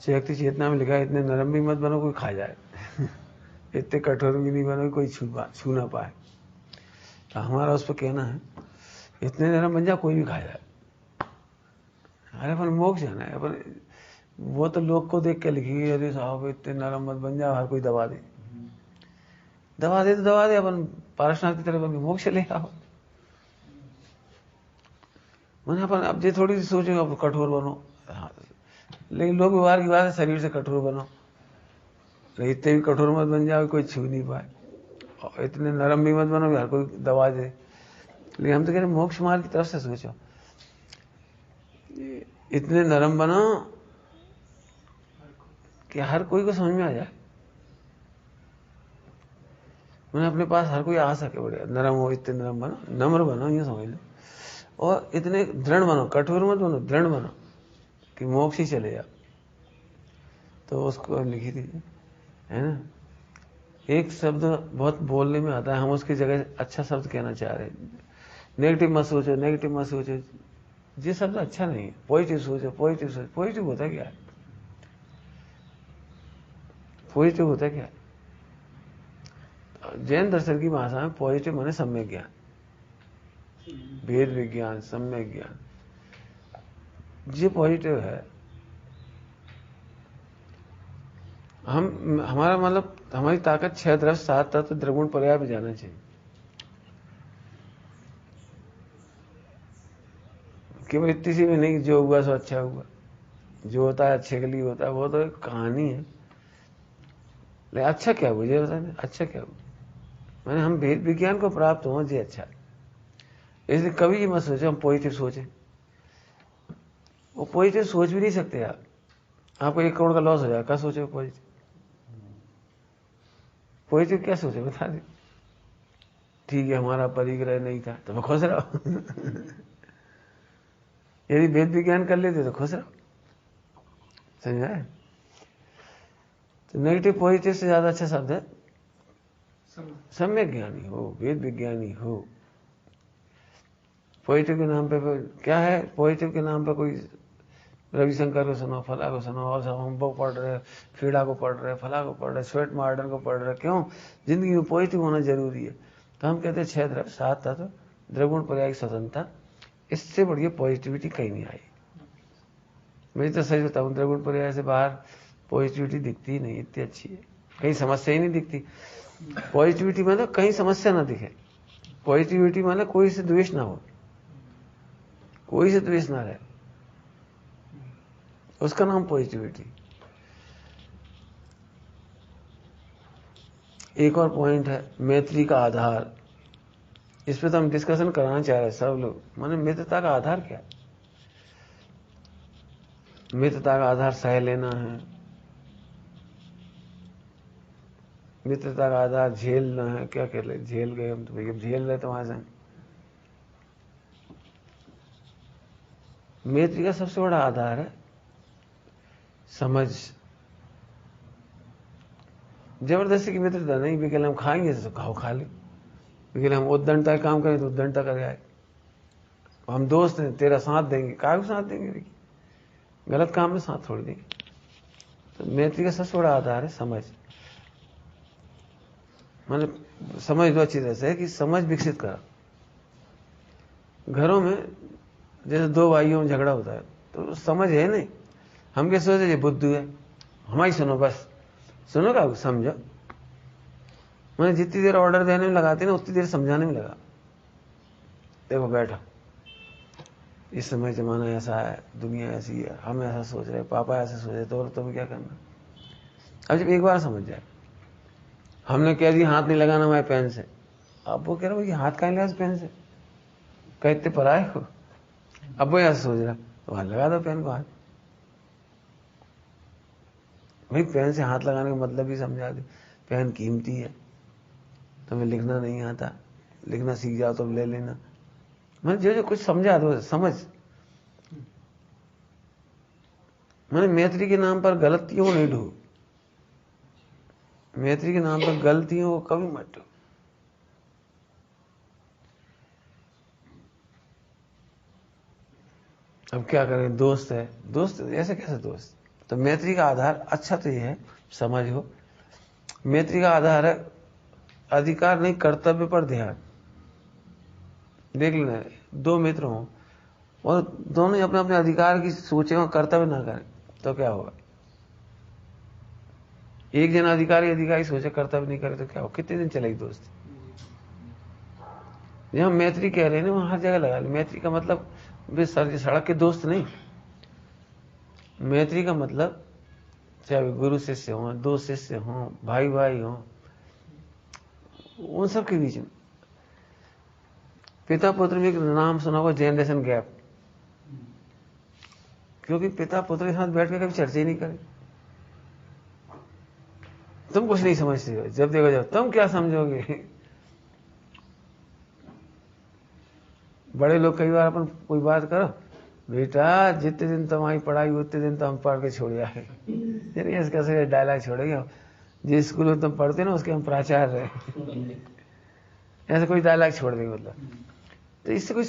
शक्ति चेतना में लिखा है इतने नरम भी मत बनो कोई खा जाए इतने कठोर भी नहीं बनो कोई छू ना पाए। तो हमारा उस पर कहना है इतने नरम बन जाए कोई भी खा जाए। अरे अपन मोक्ष जाना है अपन। वो तो लोग को देख के लिखी अरे साहब इतने नरम मत बन जाओ हर कोई दबा दे तो दबा दे। अपन पारसनाथ की तरफ अपन मोक्ष चले आओ। मैंने अपन अब ये थोड़ी सी सोचे अब कठोर बनो। लेकिन लोग व्यवहार की बात है शरीर से कठोर बनो। इतने भी कठोर मत बन जाओ कोई छू नहीं पाए और इतने नरम भी मत बनो हर कोई दबा दे। लेकिन हम तो कह रहे मोक्ष मार्ग की तरफ से सोचो इतने नरम बनो कि हर कोई को समझ में आ जाए। मैंने अपने पास हर कोई आ सके बढ़िया नरम हो इतने नरम बनो नम्र बनो ये समझ लो। और इतने दृढ़ बनो कठोर मत बनो दृढ़ बनो कि मोक्ष ही चले जाओ। तो उसको लिखी थी है ना। एक शब्द बहुत बोलने में आता है हम उसकी जगह अच्छा शब्द कहना चाह रहे हैं। नेगेटिव मत सोचो ये शब्द अच्छा नहीं है। पॉजिटिव सोचो पॉजिटिव होता क्या है। पॉजिटिव होता क्या है। जैन दर्शन की भाषा में पॉजिटिव माने सम्यक ज्ञान भेद विज्ञान सम्यक ज्ञान ये पॉजिटिव है। हमारा मतलब हमारी ताकत 6 द्रव्य 7 तत्व द्रगुण पर्याय पे जाना चाहिए। केवल इतनी सी में नहीं जो हुआ सो अच्छा हुआ जो होता है अच्छे के लिए होता है वो तो एक कहानी है। लेकिन अच्छा क्या हुआ ये बताए अच्छा क्या हुआ मैंने हम भेद विज्ञान को प्राप्त हो जी अच्छा। इसलिए कभी ये मत सोचो हम पॉजिटिव सोचे। वो पॉजिटिव सोच भी नहीं सकते आप। आपको 1 करोड़ का लॉस हो जाए क्या सोचे पॉजिटिव क्या सोचे बता दे। ठीक है हमारा परिग्रह नहीं था तो मैं खुश रहो यदि भेद विज्ञान कर लेते तो खुश रहो। समझा है। तो नेगेटिव पॉजिटिव से ज्यादा अच्छा शब्द है सम्यक ज्ञानी हो वेद विज्ञानी हो। पॉजिटिव के नाम पे क्या है पॉजिटिव के नाम पे कोई रविशंकर को सुनो फला को सुनो और सब हम पढ़ रहे फीड़ा को पढ़ रहे फला को पढ़ रहे स्वेट मार्डन को पढ़ रहे क्यों जिंदगी में पॉजिटिव होना जरूरी है। तो हम कहते हैं 6 द्रव्य 7 तत्व द्रगुण पर्याय स्वतंत्रता इससे बढ़िया पॉजिटिविटी कहीं नहीं आई। मैं तो सच बताऊं द्रगुण पर्याय से बाहर पॉजिटिविटी दिखती ही नहीं इतनी अच्छी है। कहीं समस्या ही नहीं दिखती। पॉजिटिविटी मतलब कहीं समस्या ना दिखे। पॉजिटिविटी मतलब कोई से द्वेष ना हो कोई से द्वेष ना रहे उसका नाम पॉजिटिविटी। एक और पॉइंट है मैत्री का आधार। इस पे तो हम डिस्कशन कराना चाह रहे हैं सब लोग। माने मित्रता का आधार क्या है। मित्रता का आधार सह लेना है। मित्रता का आधार झेलना है। क्या कह ले झेल गए हम तो भैया झेल रहे तुम्हारे संग। मैत्री का सबसे बड़ा आधार है समझ। जबरदस्ती की मित्रता नहीं। बिकल हम खाएंगे तो खाओ खा ले। बिकल हम उद्दंडता काम करें तो उद्दंडता कर आए। हम दोस्त हैं तेरा साथ देंगे काय को साथ देंगे गलत काम में साथ छोड़ देंगे। तो मैत्री का सबसे बड़ा आधार है समझ। मैंने समझ लो अच्छी तरह से कि समझ विकसित करा। घरों में जैसे 2 भाइयों में झगड़ा होता है तो समझ है नहीं। हम क्या सोचते ये बुद्धू है हमारी सुनो बस सुनो का समझो। मैंने जितनी देर ऑर्डर देने में लगाते ना उतनी देर समझाने में लगा। देखो बैठो इस समय जमाना ऐसा है दुनिया ऐसी है हम ऐसा सोच रहे पापा ऐसा सोच रहे तो तुम्हें क्या करना। अब जब एक बार समझ जाए हमने कह दिया हाथ नहीं लगाना हमारे पेन से। अब वो कह रहा भाई हाथ कहाँ लगा पेन से कहते पर आए हो। अब वो ऐसा सोच रहा तो हाथ लगा दो पेन को हाथ। भाई पेन से हाथ लगाने का मतलब ही समझा दे। पेन कीमती है तुम्हें लिखना नहीं आता लिखना सीख जाओ तो ले लेना। मैंने जो जो कुछ समझा दो समझ। मैंने मैत्री के नाम पर गलतियों को नहीं ढूंढ। मैत्री के नाम पर गलतियों को कभी मत ढूंढ। अब क्या करें दोस्त है दोस्त ऐसे कैसे दोस्त तो मैत्री का आधार अच्छा तो ये है, समझ हो, मैत्री का आधार है अधिकार नहीं कर्तव्य पर ध्यान। देख लेना, दो मित्र हों और दोनों अपने अपने अधिकार की सोचे और कर्तव्य ना करें तो क्या होगा? एक जना अधिकारी सोचे कर्तव्य नहीं करे तो क्या होगा? कितने दिन चलेगी दोस्ती? जब हम मैत्री कह रहे हैं ना, वहां हर जगह लगा ले। मैत्री का मतलब वे सड़क के दोस्त नहीं। मैत्री का मतलब चाहे वे गुरु शिष्य हो, दो शिष्य हो, भाई भाई हो, उन सब के बीच में। पिता पुत्र में एक नाम सुना होगा, जनरेशन गैप। क्योंकि पिता पुत्र के साथ बैठ के कभी चर्चा ही नहीं करे। तुम कुछ नहीं समझते हो, जब देखो जब तुम क्या समझोगे। बड़े लोग कई बार अपन कोई बात करो, बेटा जितने दिन तुम्हारी पढ़ाई उतने दिन तो हम पढ़ के छोड़ जाए। कैसे डायलॉग छोड़ेंगे, जिस स्कूल में तुम पढ़ते ना उसके हम प्राचार्य रहे। ऐसे कोई डायलॉग छोड़ देंगे मतलब। तो इससे कुछ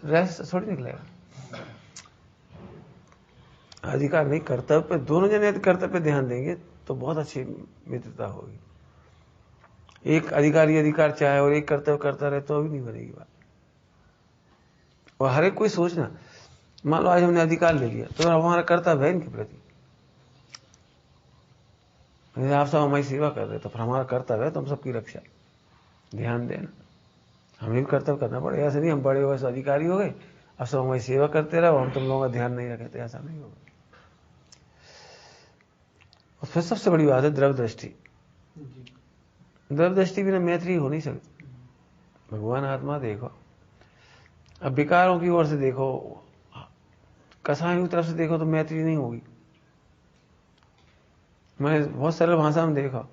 रहस्य थोड़ी निकलेगा। अधिकार नहीं कर्तव्य पे, दोनों जने यदि कर्तव्य पे ध्यान देंगे तो बहुत अच्छी मित्रता होगी। एक अधिकारी अधिकार चाहे और एक कर्तव्य करता रहे तो भी नहीं बनेगी बात। और हर एक कोई सोचना, मान लो आज हमने अधिकार ले लिया तो हमारा कर्तव्य है इनके प्रति। आप सब हमारी सेवा कर रहे तो फिर हमारा कर्तव्य है तुम सबकी रक्षा, ध्यान देना। हमें भी कर्तव्य करना पड़ेगा। ऐसे नहीं हम बड़े वैसे अधिकारी हो गए अब सब हमारी सेवा करते रहो, हम तुम लोगों का ध्यान नहीं रखे, तो ऐसा नहीं होगा। और फिर सबसे बड़ी बात है द्रव्य दृष्टि। द्रव्य दृष्टि बिना मैत्री हो नहीं सकती। भगवान आत्मा देखो, अब विकारों की ओर से देखो, कसायों की तरफ से देखो तो मैत्री नहीं होगी। मैंने बहुत सरल भाषा में देखा,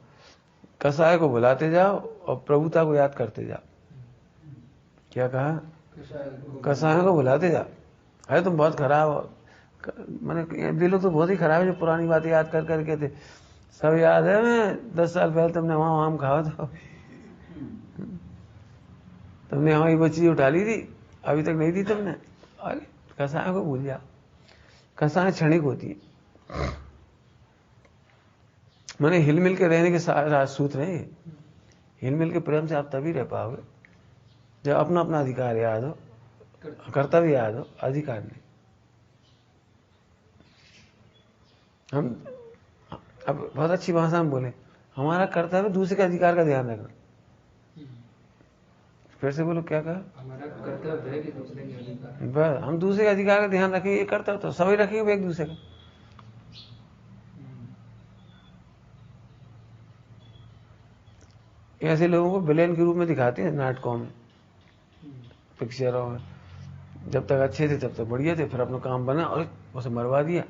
कसाय को बुलाते जाओ और प्रभुता को याद करते जाओ। क्या कहा? कसायों को बुलाते जाओ। अरे तुम बहुत खराब हो, मैंने ये लोग तो बहुत ही खराब है जो पुरानी बातें याद कर करके थे। सब याद है, मैं 10 साल पहले तुमने वहां आम खाओ तो तुमने हमारी बच्ची उठा ली थी, अभी तक नहीं दी तुमने। अरे कसायों को भूल जाओ। कसाएं क्षणिक होती है। मैंने हिल मिल के रहने के सूत्र है। हिल मिल के प्रेम से आप तभी रह पाओगे जब अपना अपना अधिकार याद हो, कर्तव्य याद हो, अधिकार नहीं। हम अब बहुत अच्छी भाषा में बोले, हमारा कर्तव्य दूसरे के अधिकार का ध्यान रखना। फिर से बोलो, क्या कहा? हमारा कर्तव्य है कि दूसरे के अधिकार, बस हम दूसरे के अधिकार का ध्यान रखेंगे, ये कर्तव्य तो सभी रखेंगे एक दूसरे का। ऐसे लोगों को विलेन के रूप में दिखाते हैं नाटकों में, पिक्चरों में। जब तक अच्छे थे तब तक बढ़िया थे, फिर अपना काम बना और उसे मरवा दिया,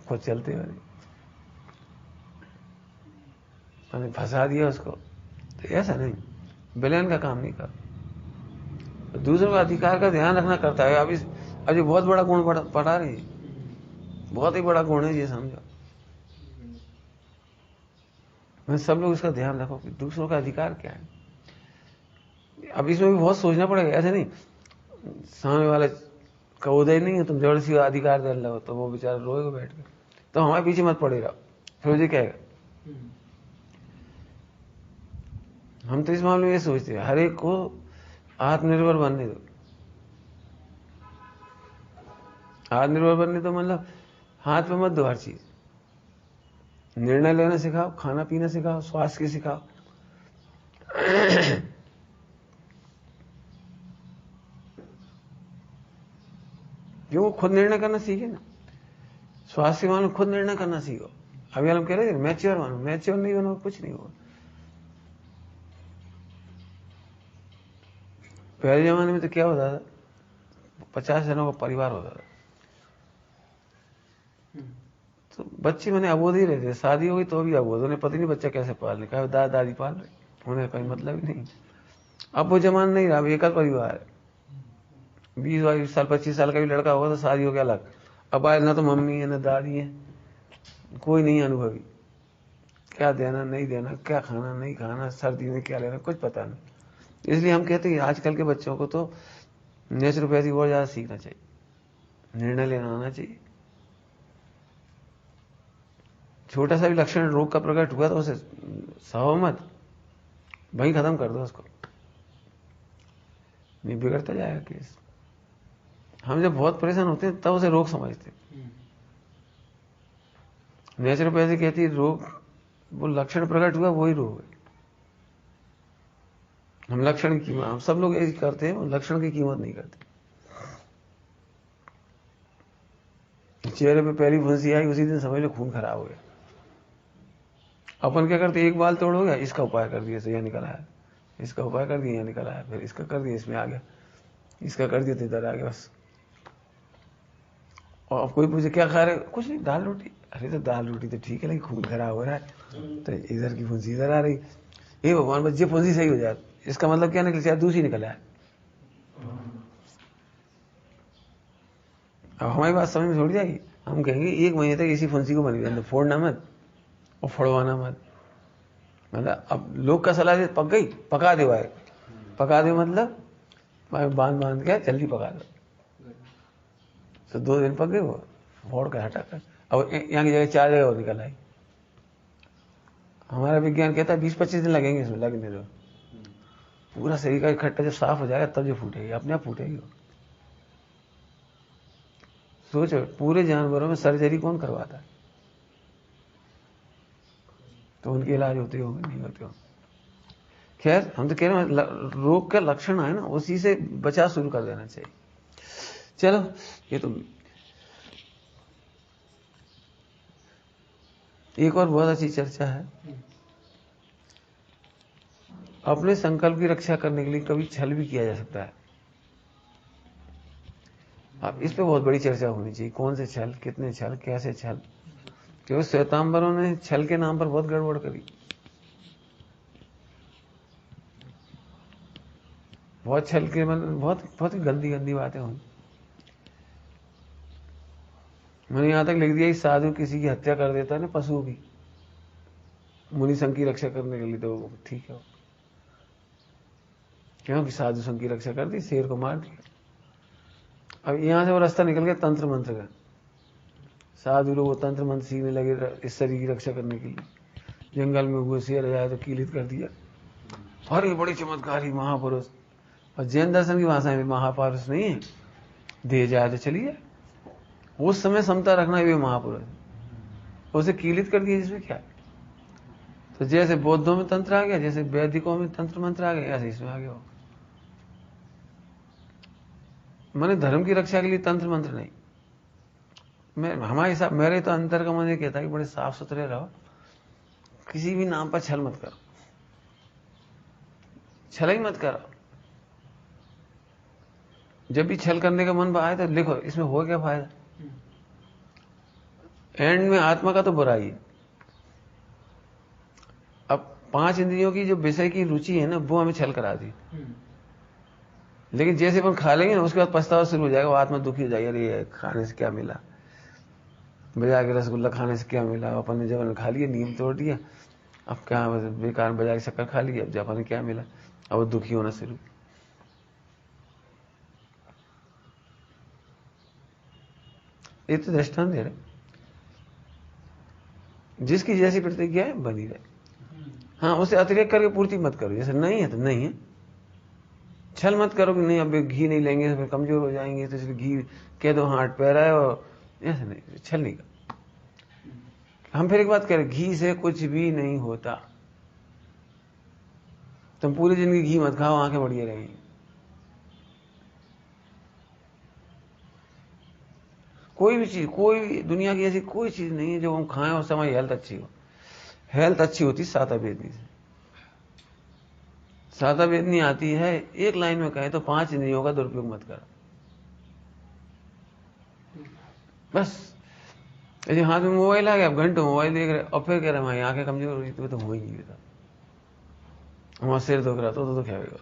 खुद चलते हुए मैंने फंसा दिया उसको। तो ऐसा नहीं, विलेन का काम नहीं कर। दूसरों का अधिकार का ध्यान रखना करता है। अब ये बहुत बड़ा गुण पढ़ा रही है, बहुत ही बड़ा गुण है ये, समझो। मैं सब लोग इसका ध्यान रखो कि दूसरों का अधिकार क्या है। अब इसमें भी बहुत सोचना पड़ेगा। ऐसे नहीं सामने वाले का उदय नहीं है, तुम जबरदस्ती अधिकार दे लो तो वो बेचारा रोएगा बैठ के, तो हमारे पीछे मत पड़ेगा, फिर मुझे कहेगा। हम तो इस मामले में ये सोचते हैं हर एक को आत्मनिर्भर बनने दो। आत्मनिर्भर बनने दो मतलब हाथ में मत दो हर चीज। निर्णय लेना सिखाओ, खाना पीना सिखाओ, स्वास्थ्य की सिखाओ। क्यों? खुद निर्णय करना सीखे ना। स्वास्थ्य के मामले खुद निर्णय करना सीखो। अभी हम कह रहे थे मैच्योर बनो, मैच्योर नहीं बनो कुछ नहीं होगा। पहले जमाने में तो क्या होता था, 50 जनों का परिवार होता था, तो बच्चे मैंने अबोध ही रहते, शादी हो गई तो भी अबोध, उन्हें पता नहीं बच्चा कैसे पालने का, दादा दादी पाल रहे, उन्हें कोई मतलब ही नहीं। अब वो जमाना नहीं रहा, अब एक परिवार है। 20-22 साल 25 साल का भी लड़का होगा तो शादी हो गया अलग। अब आज ना तो मम्मी है ना दादी है, कोई नहीं अनुभवी, क्या देना नहीं देना, क्या खाना नहीं खाना, सर्दी में क्या लेना, कुछ पता नहीं। इसलिए हम कहते हैं आजकल के बच्चों को तो नेचुरोपैथी बहुत ज्यादा सीखना चाहिए, निर्णय लेना आना चाहिए। छोटा सा भी लक्षण रोग का प्रकट हुआ तो उसे सहो मत, वहीं खत्म कर दो उसको, नहीं बिगड़ता जाएगा केस। हम जब बहुत परेशान होते हैं तब उसे रोग समझते हैं। नेचुरोपैथी कहती है रोग, वो लक्षण प्रकट हुआ वही रोग है। हम लक्षण की कीमत, हम सब लोग यही करते हैं, लक्षण की कीमत नहीं करते। चेहरे पे पहली फुंसी आई उसी दिन समझ लो खून खराब हो गया। अपन क्या करते, एक बाल तोड़ हो गया, इसका उपाय कर दिया तो यह निकल आया, इसका उपाय कर दिया यह निकल आया, फिर इसका कर दिया इसमें आ गया, इसका कर दिया तो इधर आ गया बस। और कोई पूछे क्या खा रहे, कुछ नहीं दाल रोटी। अरे तो दाल रोटी तो ठीक है लेकिन खून खराब हो रहा है तो इधर की फुंसी इधर आ रही। ये भगवान बस ये फुंसी सही हो जाए, इसका मतलब क्या निकल जाए, दूसरी निकल आए। अब हमारी बात समझ में छोड़ जाएगी, हम कहेंगे 1 महीने तक इसी फुंसी को बनी रहने दो, फोड़ना मत और फड़वाना मत। मतलब अब लोग का सलाह दे, पक गई पका दे भाई, पका दे मतलब बांध के जल्दी पका दो, तो 2 दिन पक गए वो, फोड़ कर हटा कर अब यहाँ की जगह 4 जगह और निकल आई। हमारा विज्ञान कहता है 20-25 दिन लगेंगे इसमें, लगने दो, पूरा शरीर का इकट्ठा जब साफ हो जाएगा तब जो फूटेगी, अपने आप फूटेगी। सोचो पूरे जानवरों में सर्जरी कौन करवाता है, तो उनके इलाज होते होंगे नहीं होते होंगे। खैर हम तो कह रहे हैं रोग का लक्षण है ना, उसी से बचा शुरू कर देना चाहिए। चलो ये तो एक और बहुत अच्छी चर्चा है, अपने संकल्प की रक्षा करने के लिए कभी छल भी किया जा सकता है। अब इस पे बहुत बड़ी चर्चा होनी चाहिए, कौन से छल, कितने छल, कैसे छल, क्योंकि श्वेतांबरों ने छल के नाम पर बहुत गड़बड़ करी, बहुत छल के मतलब बहुत ही गंदी गंदी बातें हुई। मैंने यहां तक लिख दिया कि साधु किसी की हत्या कर देता है ना पशु की, मुनि संघ की रक्षा करने के लिए, तो ठीक है, क्योंकि साधु संघ की रक्षा कर दी, शेर को मार दिया। अब यहां से वो रास्ता निकल गया तंत्र मंत्र का, साधु लोग वो तंत्र मंत्र सीखने लगे इस शरीर की रक्षा करने के लिए, जंगल में हुए शेर आया तो कीलित कर दिया। अरे बड़ी चमत्कारी महापुरुष, और जैन दर्शन की भाषा में महापुरुष नहीं है, दे जाए तो चलिए, उस समय समता रखना भी महापुरुष, उसे कीलित कर दिया, जिसमें क्या है। तो जैसे बौद्धों में तंत्र आ गया, जैसे वैदिकों में तंत्र मंत्र आ गया, ऐसे इसमें आ गया। मैंने धर्म की रक्षा के लिए तंत्र मंत्र नहीं, मैं हमारे हिसाब, मेरे तो अंतर का मन ये कहता है कि बड़े साफ सुथरे रहो, किसी भी नाम पर छल मत करो, छल ही मत करो। जब भी छल करने का मन आए तो लिखो इसमें हो क्या फायदा, एंड में आत्मा का तो बुराई है। अब 5 इंद्रियों की जो विषय की रुचि है ना, वो हमें छल करा दी, लेकिन जैसे अपन खा लेंगे ना उसके बाद पछतावा शुरू हो जाएगा, वो आत्मा दुखी हो जाएगी, अरे खाने से क्या मिला, बाजार के रसगुल्ला खाने से क्या मिला, अपन ने जब खा लिया नींद तोड़ दिया, अब क्या बेकार बाजार की शक्कर खा ली, अब जब अपन क्या मिला, अब वो दुखी होना शुरू। ये तो दृष्टांत दे रहे, जिसकी जैसी प्रतिज्ञा है बनी रहे। हाँ उसे अतिरेक करके पूर्ति मत करो, जैसे नहीं है तो नहीं है, छल मत करो कि नहीं अब घी नहीं लेंगे तो फिर कमजोर हो जाएंगे, तो इसलिए घी कह दो हाथ पैर है, और ऐसे नहीं, छल नहीं कर। हम फिर एक बात करें, घी से कुछ भी नहीं होता, तुम पूरी जिंदगी घी मत खाओ, आंखें बढ़िया रहेंगी। कोई भी चीज, कोई भी दुनिया की ऐसी कोई चीज नहीं है जो हम खाएं और समय हेल्थ अच्छी हो। हेल्थ अच्छी होती सादा वेदनी से, सादा वेदनी आती है, एक लाइन में कहे तो 5 इंद्रियों का दुरुपयोग मत करो, बस। यदि हाथ में मोबाइल आ गया, अब घंटों मोबाइल देख रहे, और फिर कह रहे हमारी आंखें कमजोर हो रही, तो हो ही नहीं था, हमारा सिर दुख रहा तो दुख आएगा।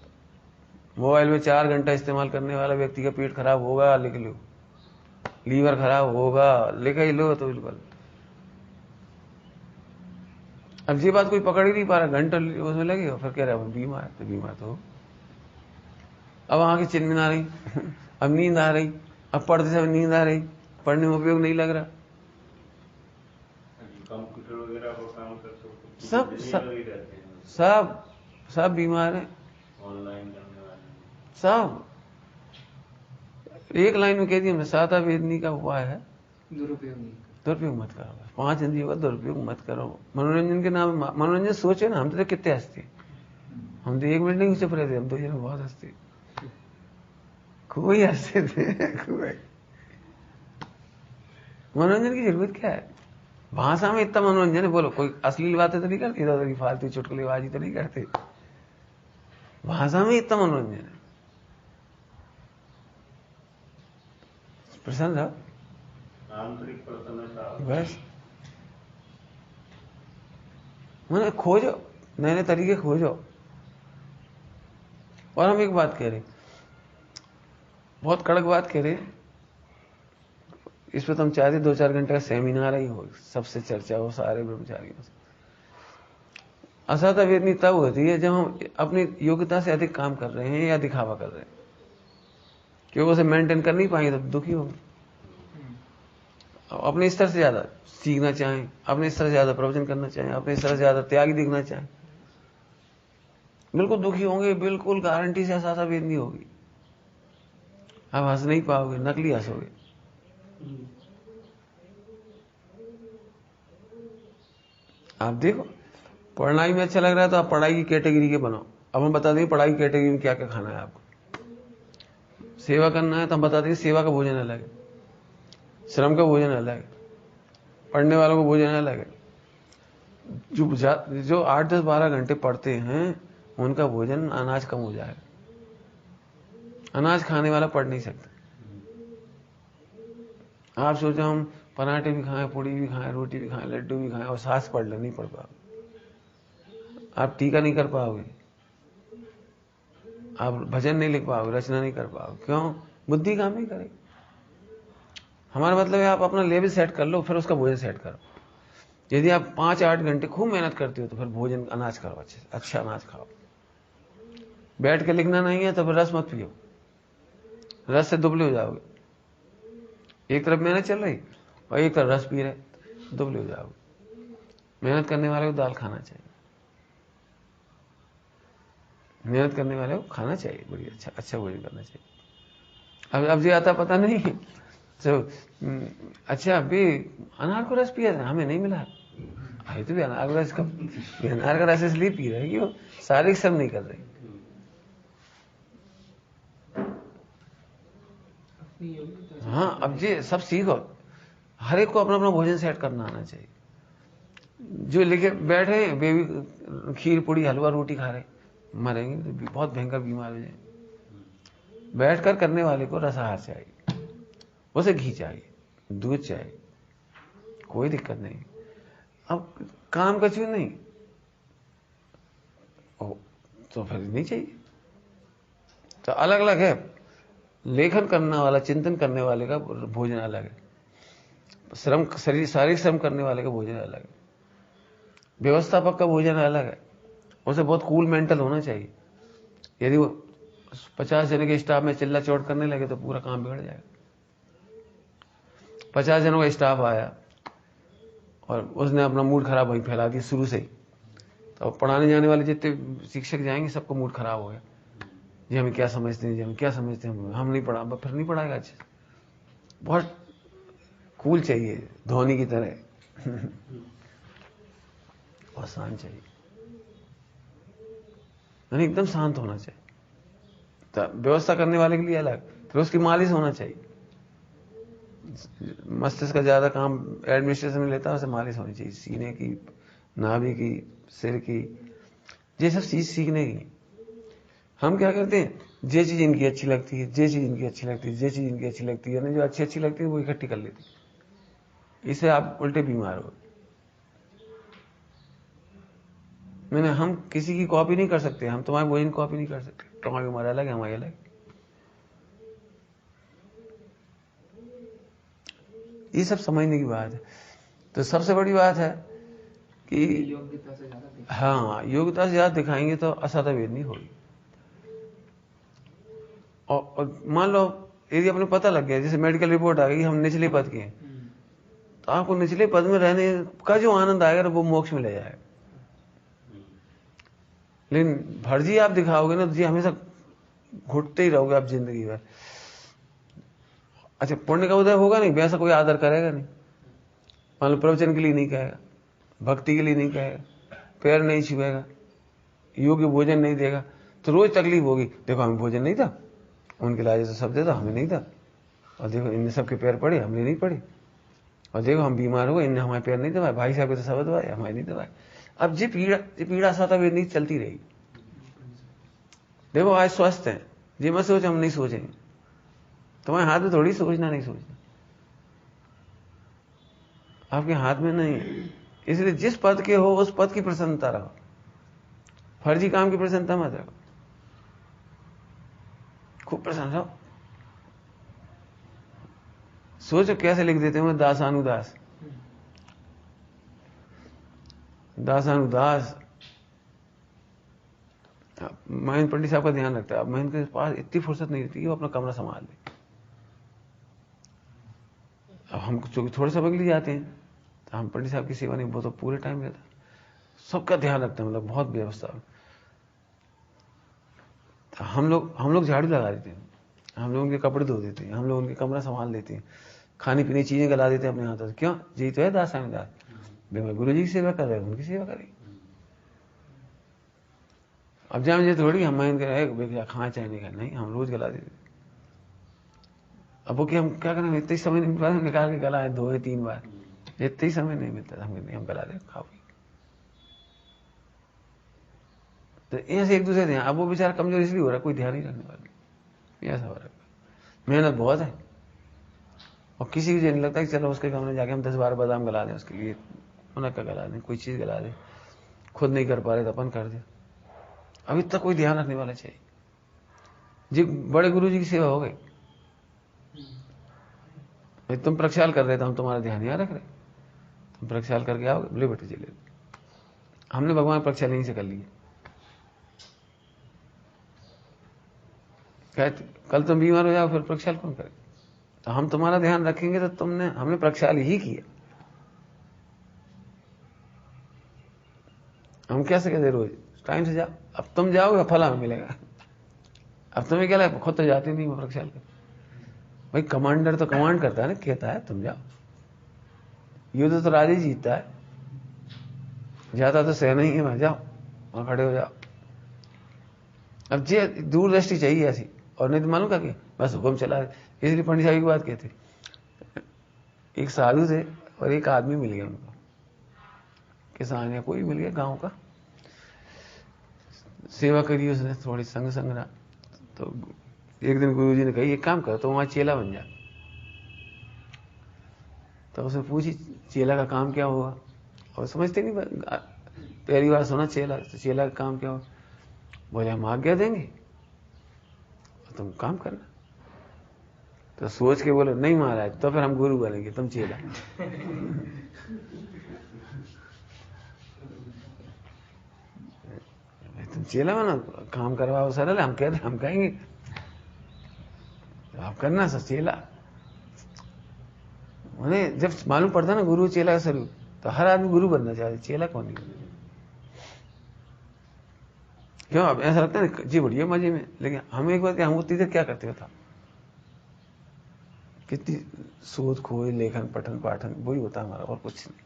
मोबाइल में 4 घंटा इस्तेमाल करने वाला व्यक्ति का पेट खराब होगा, लिख लो, लीवर खराब होगा, लिख ही लो तो बिल्कुल। अब ये बात कोई पकड़ ही नहीं पा रहा, घंटा उसमें लगेगा, फिर कह रहा है बीमार, तो बीमार तो अब आंखें चिनमिना रही अब नींद आ रही, अब पढ़ते समय नींद आ रही, पढ़ने में उपयोग नहीं लग रहा, कंप्यूटर वगैरह पर काम करते हो, सब दुनिया सब में ही रहते हैं, सब सब बीमार हैं, ऑनलाइन करने वाले। सब एक लाइन में कह दिया हमने, सादा वेदनी का उपाय है दुरुपयोग नहीं करते। दुरुपयोग मत करो, बस 5 हिंदी का दुरुपयोग मत करो। मनोरंजन के नाम, मनोरंजन सोचे ना, हम तो कितने हंसते, हम तो 1 मिनट नहीं चुप रहे थे, हम तो ये बहुत हंसते, खूब ही हंसते थे खूब ही। मनोरंजन की जरूरत क्या है, भाषा में इतना मनोरंजन है, बोलो कोई अश्लील बातें तो नहीं करती, इधर उधर की फालतू चुटकुलेबाजी तो नहीं करते, भाषा में इतना मनोरंजन है। प्रसन्न रहो, आंतरिक प्रसन्नता। बस मैंने खोजो, नए नए तरीके खोजो। और हम एक बात कह रहे, बहुत कड़क बात कह रहे, इस पर तो हम चाहते 2-4 घंटे का सेमिनार ही हो, सबसे चर्चा हो सारे ब्रह्मचारियों से। असाधा वेदनी तब होती है जब हम अपनी योग्यता से अधिक काम कर रहे हैं या दिखावा कर रहे हैं, क्योंकि उसे मेंटेन कर नहीं पाएंगे तो दुखी होंगे। अपने स्तर से ज्यादा सीखना चाहें, अपने स्तर से ज्यादा प्रवचन करना चाहें, अपने स्तर से ज्यादा त्याग दिखना चाहें, बिल्कुल दुखी होंगे, बिल्कुल गारंटी से असाधा वेदनी होगी। आप हंस नहीं पाओगे, नकली हंसोगे। आप देखो, पढ़ाई में अच्छा लग रहा है तो आप पढ़ाई की कैटेगरी के बनाओ। अब हम बता देंगे पढ़ाई की कैटेगरी में क्या क्या खाना है आपको। सेवा करना है तो हम बता देंगे सेवा का भोजन अलग है, श्रम का भोजन अलग है, पढ़ने वालों का भोजन अलग है। जो 8, 10, 12 घंटे पढ़ते हैं उनका भोजन अनाज कम हो जाएगा। अनाज खाने वाला पढ़ नहीं सकता। आप सोचो हम पराठे भी खाएं, पूड़ी भी खाएं, रोटी भी खाएं, लड्डू भी खाएं और सांस पढ़ ले, नहीं पढ़ पाओगे। आप टीका नहीं कर पाओगे, आप भजन नहीं लिख पाओगे, रचना नहीं कर पाओगे। क्यों? बुद्धि काम नहीं करेगी। हमारा मतलब है आप अपना लेवल सेट कर लो, फिर उसका भोजन सेट करो। यदि आप 5-8 घंटे खूब मेहनत करते हो तो फिर भोजन अनाज करो, अच्छे अच्छा अनाज खाओ। बैठ के लिखना नहीं है तो फिर रस मत पियो, रस से दुबले हो जाओगे। एक तरफ मेहनत चल रही और एक तरफ रस पी रहे, दुबले हो जाओगे। मेहनत करने वाले को दाल खाना चाहिए, मेहनत करने वाले को खाना चाहिए, बड़ी अच्छा भोजन करना चाहिए। अब ये आता पता नहीं तो अच्छा अभी अनार को रस पिया था, हमें नहीं मिला। अभी तो भी अनार का रस अनार का रस इसलिए पी रहे कि वो शारीरिक श्रम नहीं कर रहे। हाँ, अब ये सब सीखो, हर एक को अपना अपना भोजन सेट करना आना चाहिए। जो लेके बैठे बेबी खीर पूड़ी हलवा रोटी खा रहे, मरेंगे तो बहुत भयंकर बीमार हो जाएंगे। बैठकर करने वाले को रसाहार चाहिए, उसे घी चाहिए, दूध चाहिए, कोई दिक्कत नहीं। अब काम का चीज नहीं तो फिर नहीं चाहिए। तो अलग अलग है, लेखन करने वाला, चिंतन करने वाले का भोजन अलग है, श्रम शरीर शारीरिक श्रम करने वाले का भोजन अलग है, व्यवस्थापक का भोजन अलग है। उसे बहुत कूल मेंटल होना चाहिए। यदि वो 50 जने के स्टाफ में चिल्ला चोट करने लगे तो पूरा काम बिगड़ जाएगा। 50 जनों का स्टाफ आया और उसने अपना मूड खराब वहीं फैला दिया शुरू से ही, तो पढ़ाने जाने वाले जितने शिक्षक जाएंगे सबको मूड खराब हो गया, जी हमें क्या समझते हैं, जी हम क्या समझते हैं, हम नहीं पढ़ा, फिर नहीं पढ़ाएगा अच्छे। बहुत कूल चाहिए, धोनी की तरह और शांत चाहिए, यानी एकदम शांत होना चाहिए। तो व्यवस्था करने वाले के लिए अलग, फिर उसकी मालिश होना चाहिए। मस्तिष्क का ज्यादा काम एडमिनिस्ट्रेशन में लेता है, उसे मालिश होनी चाहिए, सीने की, नाभि की, सिर की, ये सब चीज सीखने की। हम क्या करते हैं, जे चीज इनकी अच्छी लगती है, जे चीज इनकी अच्छी लगती है, जे चीज इनकी अच्छी लगती है, जो अच्छी लगती है वो इकट्ठी कर लेती है। इससे आप उल्टे बीमार हो। मैंने हम किसी की कॉपी नहीं कर सकते, हम तुम्हारे भोजन की कॉपी नहीं कर सकते, तुम्हारी उम्र अलग है, हमारी अलग। ये सब समझने की बात है। तो सबसे बड़ी बात है कि योग्यता से ज्यादा, हाँ, योग्यता से ज्यादा दिखाएंगे तो असाधा वेदनी होगी। और मान लो यदि अपने पता लग गया, जैसे मेडिकल रिपोर्ट आ गई हम निचले पद के हैं, तो आपको निचले पद में रहने का जो आनंद आएगा वो मोक्ष में ले जाएगा। लेकिन फर्जी आप दिखाओगे ना तो जी हमेशा घुटते ही रहोगे आप जिंदगी भर। अच्छा, पुण्य का उदय होगा नहीं, वैसा कोई आदर करेगा नहीं। मान लो प्रवचन के लिए नहीं कहेगा, भक्ति के लिए नहीं कहेगा, पैर नहीं छुएगा, योग्य भोजन नहीं देगा, तो रोज तकलीफ होगी। देखो हमें भोजन नहीं था, उनके लाजे तो सब देता, हमें नहीं था। और देखो इनने सबके पैर पड़े, हमने नहीं पड़े। और देखो हम बीमार हो गए, इनने हमारे पैर नहीं दबाए, भाई साहब के तो सब दबाए, हमारे नहीं दबाए। अब जी पीड़ा सता वे नहीं चलती रहेगी। देखो आज स्वस्थ है, जी मत सोच हम नहीं सोचेंगे, तुम्हारे हाथ में थोड़ी सोचना नहीं सोचना, आपके हाथ में नहीं है। इसलिए जिस पद के हो उस पद की प्रसन्नता रहो, फर्जी काम की प्रसन्नता मत रखो, खूब प्रसन्न रहो। सोचो कैसे लिख देते हैं दासानुदास। दासानुदास महेंद्र पंडित साहब का ध्यान रखता है। अब महेंद्र के पास इतनी फुर्सत नहीं रहती कि वो अपना कमरा संभाल ले। अब हम थोड़े समय के लिए जाते हैं तो हम पंडित साहब की सेवा नहीं, वो तो पूरे टाइम रहता, सबका ध्यान रखते हैं, मतलब बहुत व्यवस्था। तो हम लोग झाड़ू लगा देते हैं, हम लोग उनके कपड़े धो देते हैं, हम लोग उनके कमरा संभाल देते हैं, खाने पीने चीजें गला देते हैं अपने हाथों से। क्यों? यही तो है दासानुदास। गुरु जी की सेवा कर रहे हैं, उनकी सेवा करें। अब जहाँ मुझे थोड़ी हम खाना चाहे नहीं खाए, नहीं, हम रोज गला देते। अब वो कि हम क्या करें, इतने समय नहीं मिलता, निकाल के गलाए 2 या 3 बार, इतने ही समय नहीं मिलता, हम गला दे, खाओ। तो ऐसे एक दूसरे ध्यान। अब वो बेचारा कमजोर इसलिए हो रहा है, कोई ध्यान नहीं रखने वाला, ऐसा हो रहा है। मेहनत बहुत है और किसी को नहीं लगता कि चलो उसके कमरे जाके हम 10-12 बादाम गला दें, उसके लिए उनका गला दें, कोई चीज गला दें। खुद नहीं कर पा रहे तो अपन कर दे। अभी तक कोई ध्यान रखने वाला चाहिए। जी बड़े गुरु जी की सेवा हो गई, तुम प्रक्षाल कर रहे थे, हम तुम्हारा ध्यान यहाँ रख रहे, तुम प्रक्षाल करके आओगे, बोले बेटे चले। हमने भगवान प्रक्षाल यहीं से कर लिया। कहते कल तुम बीमार हो जाओ फिर प्रक्षाल कौन करे? तो हम तुम्हारा ध्यान रखेंगे तो हमने प्रक्षाल ही किया। हम कैसे कहते रोज टाइम से जाओ, अब तुम जाओगे फल हमें मिलेगा। अब तुम्हें क्या लगा, खुद तो जाते नहीं वो प्रक्षाल कर। भाई कमांडर तो कमांड करता है ना, कहता है तुम जाओ। युद्ध तो राजा जीतता है, जाता तो सेना ही है, वहां जाओ, वहां खड़े हो जाओ। अब जी दूरदृष्टि चाहिए ऐसी, और नहीं तो मालूम क्या कि बस हुक्म चला रहे। इसलिए पंडित साहब की बात कहते, एक साधु थे और एक आदमी मिल गया उनको, किसान या कोई मिल गया गांव का, सेवा करी उसने, थोड़ी संग रहा। तो एक दिन गुरुजी ने कही एक काम कर, तो वहां चेला बन जा। तो उसने पूछी चेला का काम क्या होगा, और समझते नहीं, पहली बार सुना चेला, तो चेला का काम क्या होगा? बोले हम आज्ञा देंगे और तुम काम करना। तो सोच के बोले नहीं महाराज, तो फिर हम गुरु बनेंगे, तुम चेला। तुम चेला बना, काम करवाओ सरल, हम कहते हम कहेंगे आप करना सर चेला। उन्हें जब मालूम पड़ता ना गुरु चेला का स्वरूप, तो हर आदमी गुरु बनना चाहते, चेला कौन नहीं बनना। क्यों? अब ऐसा लगता है जी बढ़िया मजे में, लेकिन हमें एक बात हम उतनी देर क्या करते होता, कितनी शोध खोज, लेखन, पठन पाठन, वही होता हमारा, और कुछ नहीं।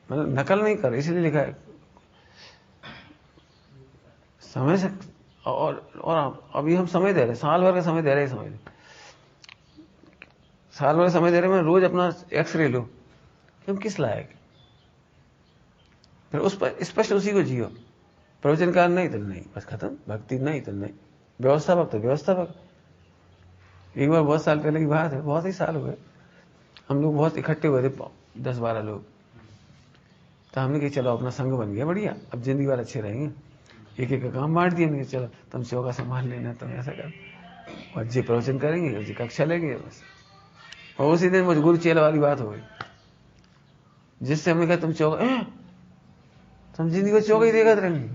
मतलब नकल नहीं कर, इसलिए लिखा है समय से। और अभी हम समय दे रहे, साल भर का समय दे रहे, समझ लो साल भर का समय दे रहे, मैं रोज अपना एक्सरे लो, तुम किस लायक, फिर उस पर स्पष्ट उसी को जियो। प्रवचनकार नहीं तो नहीं, बस खत्म। भक्ति नहीं तो नहीं, व्यवस्थापक तो व्यवस्थापक। एक बार बहुत साल पहले की बात है, बहुत ही साल हुए, हम लोग बहुत इकट्ठे हुए थे, 10-12 लोग। तो हमने कहा चलो अपना संघ बन गया बढ़िया, अब जिंदगी भर अच्छे रहेंगे। एक एक का काम बांट दिया, हमने चलो तुम चौका संभाल लेना, तुम ऐसा कर, और जी प्रवचन करेंगे और जी कक्षा लेंगे बस। और उसी दिन मुझे गुरु चेला वाली बात हो गई, जिससे हमने कहा तुम चौका, तुम जिंदगी को चौका ही देखते रहेंगे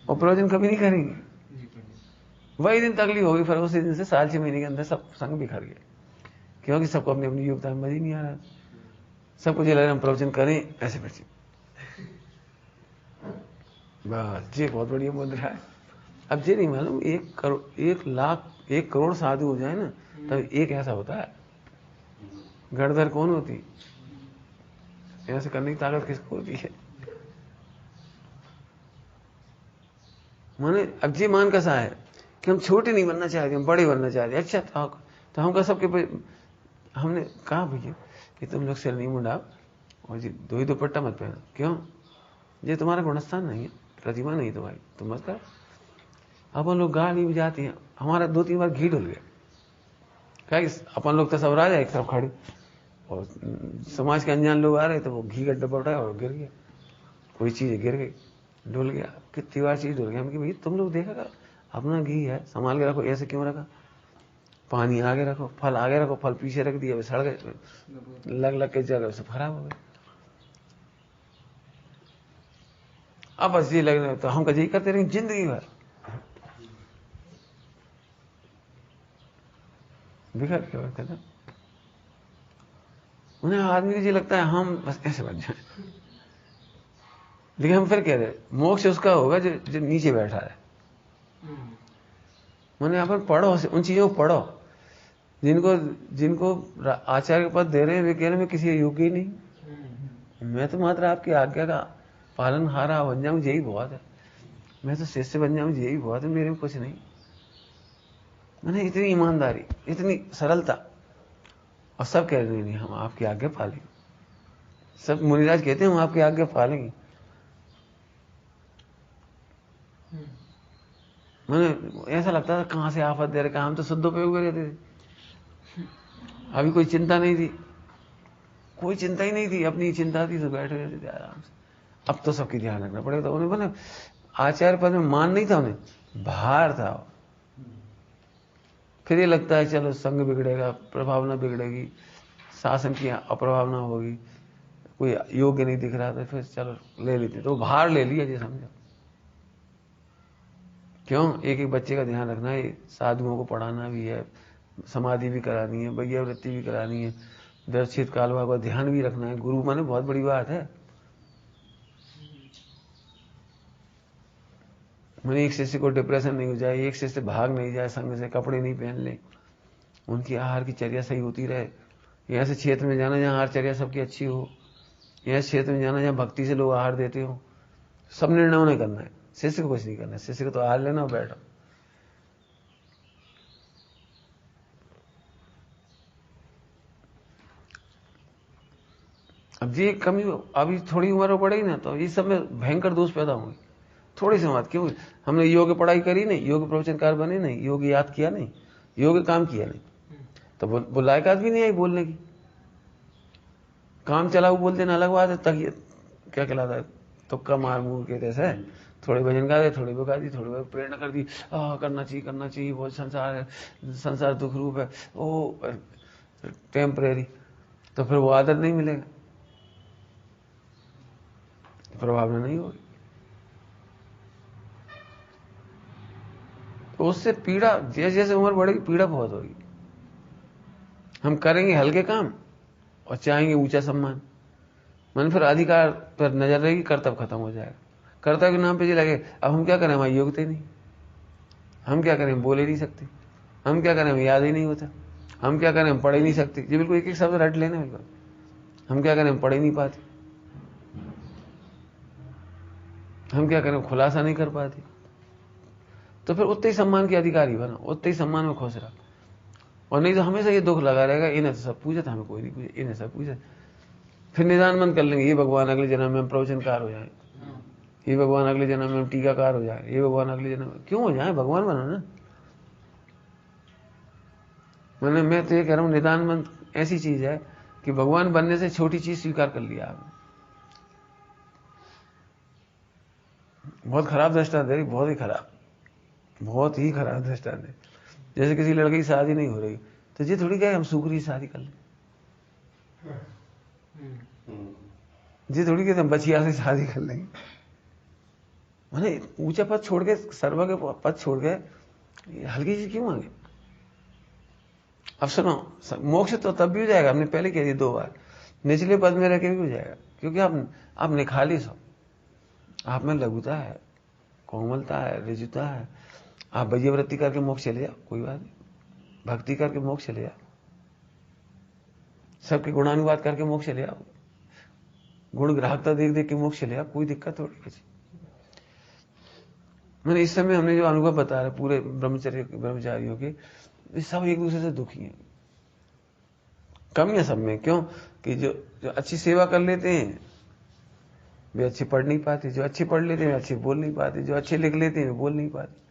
और प्रवचन कभी नहीं करेंगे। वही दिन तकलीफ होगी, फिर उसी दिन से साल 6 महीने के अंदर सब संग बिखर गए, क्योंकि सबको अपनी अपनी योग्यता में मजा ही नहीं आ रहा, सबको जो लग रहा हम प्रवचन करें ऐसे बच्चे। बस ये बहुत बढ़िया बोल रहा है। अब ये नहीं मालूम 1 करोड़ 1 लाख 1 करोड़ साधु हो जाए ना तब एक ऐसा होता है। गड़धर कौन होती, ऐसे करने की ताकत किसको होती है? माने अब ये मान कैसा है कि हम छोटे नहीं बनना चाहते, हम बड़े बनना चाहते। अच्छा तो हम का सबके हमने कहा भैया कि तुम लोग सिर नहीं मुंडाओ और जी दो ही दुपट्टा मत पहनो। क्यों? ये तुम्हारा गुणस्थान नहीं है, प्रतिमा नहीं तुम्हारी, तुम मत करो। अपन लोग गाड़ी में जाते हैं, हमारा 2-3 बार घी डुल गया। क्या अपन लोग तो सब राजा एक तरफ खड़े और समाज के अनजान लोग आ रहे तो वो घी का डब्बा उठाया और गिर गया, कोई चीज गिर गई, डुल गया, कितनी बार चीज डुल गया। हम कि भाई तुम लोग देखा अपना घी है, संभाल के रखो, ऐसे क्यों रखा? पानी आगे रखो, फल आगे रखो, फल पीछे रख दिया, सड़ गए, लग के जगह सब खराब हो गए। अब बस ये लगने तो हम कहीं करते रहेंगे जिंदगी भर, बिखर के और खत्म। उन्हें आदमी को ये लगता है हम बस ऐसे बच जाए, लेकिन हम फिर कह रहे मोक्ष उसका होगा जो नीचे बैठा है। मैंने यहाँ पर पढ़ो, उन चीजों को पढ़ो जिनको आचार्य के पद दे रहे हैं, वे कह रहे मैं किसी योग्य ही नहीं, मैं तो मात्र आपकी आज्ञा का पालन हारा बन जाऊं यही बहुत है, मैं तो शिष्य बन जाऊं यही बहुत है, मेरे में कुछ नहीं। मैंने इतनी ईमानदारी, इतनी सरलता, और सब कह रहे नहीं हम आपकी आज्ञा पालेंगे। सब मुनिराज कहते हैं हम आपकी आज्ञा पालेंगे। मैंने ऐसा लगता था कहां से आफत दे रहे, कहा हम तो सदुपयोग में रहते थे। अभी कोई चिंता नहीं थी, कोई चिंता ही नहीं थी, अपनी चिंता थी तो बैठे रहते थे आराम से। अब तो सबकी ध्यान रखना पड़ेगा। तो उन्हें बोले आचार्य पद में मान नहीं था, उन्हें भार था। फिर ये लगता है चलो संग बिगड़ेगा, प्रभावना बिगड़ेगी, शासन की अप्रभावना होगी, कोई योग्य नहीं दिख रहा था, फिर चलो ले लेते, तो भार ले लिया जी समझो। क्यों? एक एक बच्चे का ध्यान रखना है, साधुओं को पढ़ाना भी है, समाधि भी करानी है, वैयावृत्ति भी करानी है, दर्शित कालवा का ध्यान भी रखना है। गुरु माने बहुत बड़ी बात है। मैंने एक शिष्य को डिप्रेशन नहीं हो जाए, एक शिष्य भाग नहीं जाए संग से, कपड़े नहीं पहन ले, उनकी आहार की चर्या सही होती रहे। यहाँ से क्षेत्र में जाना जहाँ आहार चर्या सबकी अच्छी हो, यहाँ क्षेत्र में जाना जहाँ भक्ति से लोग आहार देते हो, सब निर्णय उन्हें करना है, शिष्य को कुछ नहीं करना है। शिष्य को तो आहार लेना और बैठो। अब ये कमी अभी थोड़ी उम्र हो पड़ेगी ना, तो इस सब में भयंकर दोष पैदा होंगे। थोड़ी सी बात क्यों, हमने योग पढ़ाई करी नहीं, योग प्रवचनकार बने नहीं, योग याद किया नहीं, योग काम किया नहीं, तो वो लायकात भी नहीं आई बोलने की। काम चला वो बोल देना अलग बात है, तक क्या कहलाता है, तुक्का मार मूर के जैसे थोड़े भजन गा दे, थोड़े वो गा दी, थोड़ी प्रेरणा कर दी, करना चाहिए, बहुत संसार है, संसार दुख रूप है, ओ टेम्परेरी, तो फिर वो आदत नहीं मिलेगा, प्रभावना नहीं होगी। तो उससे पीड़ा, जैसे जैसे उम्र बढ़ेगी पीड़ा बहुत होगी। हम करेंगे हल्के काम और चाहेंगे ऊंचा सम्मान, मन फिर अधिकार पर नजर रहेगी, कर्तव्य खत्म हो जाएगा। कर्तव्य के नाम पे ये लगे अब हम क्या करें, हमारी योग्यता ही नहीं, हम क्या करें, हम बोल ही नहीं सकते, हम क्या करें, हम याद ही नहीं होता, हम क्या करें, हम पढ़ ही नहीं सकते। जी बिल्कुल एक एक शब्द रट लेना बिल्कुल, हम क्या करें, हम पढ़ ही नहीं पाते, हम क्या करें, खुलासा नहीं कर पाते। तो फिर उतने ही सम्मान के अधिकारी बना, उतने ही सम्मान में खुश रहा। और नहीं तो हमेशा ये दुख लगा रहेगा, इन्हें तो सब पूछा था, हमें कोई नहीं पूछा, इन्हें सब पूछा। फिर निदान बंद कर लेंगे, ये भगवान अगले जन्म में हम प्रवचनकार हो जाए, ये भगवान अगले जन्म में हम टीकाकार हो जाए, ये भगवान अगले जन्म में क्यों हो जाए, भगवान बनो ना। मैं तो ये कह रहा हूं निदान बंद ऐसी चीज है कि भगवान बनने से छोटी चीज स्वीकार कर लिया आपने। बहुत खराब दृष्टांत है, बहुत ही खराब दृष्टांत है। जैसे किसी लड़के की शादी नहीं हो रही तो ये थोड़ी कहे हम सुकरी शादी कर लें, ये थोड़ी कहते हम बचिया से शादी कर लेंगे। मैंने ऊंचा पद छोड़ के, सर्व के पद छोड़ के ये हल्की चीज क्यों मांगे? अब सुनो, मोक्ष तो तब भी हो जाएगा, हमने पहले कह दिया 2 बार, निचले पद में रह के भी हो जाएगा, क्योंकि आप निखालिस हो, आप में लघुता है, कोमलता है, रिजुता है। आप वैयवृत्ति करके मोक्ष चले जाओ, कोई बात नहीं, भक्ति करके मोक्ष चले जाओ, सबके गुणानुवाद करके मोक्ष चले जाओ, गुण ग्राहकता देख देख के मोक्ष चले जाओ, कोई दिक्कत थोड़ी कुछ। मैंने इस समय हमने जो अनुभव बता रहे पूरे ब्रह्मचारियों के, सब एक दूसरे से दुखी हैं, कम है सब में। क्यों कि जो अच्छी सेवा कर लेते हैं वे अच्छे पढ़ नहीं पाते, जो अच्छे पढ़ लेते हैं वे अच्छे बोल नहीं पाते, जो अच्छे लिख लेते हैं वे बोल नहीं पाते।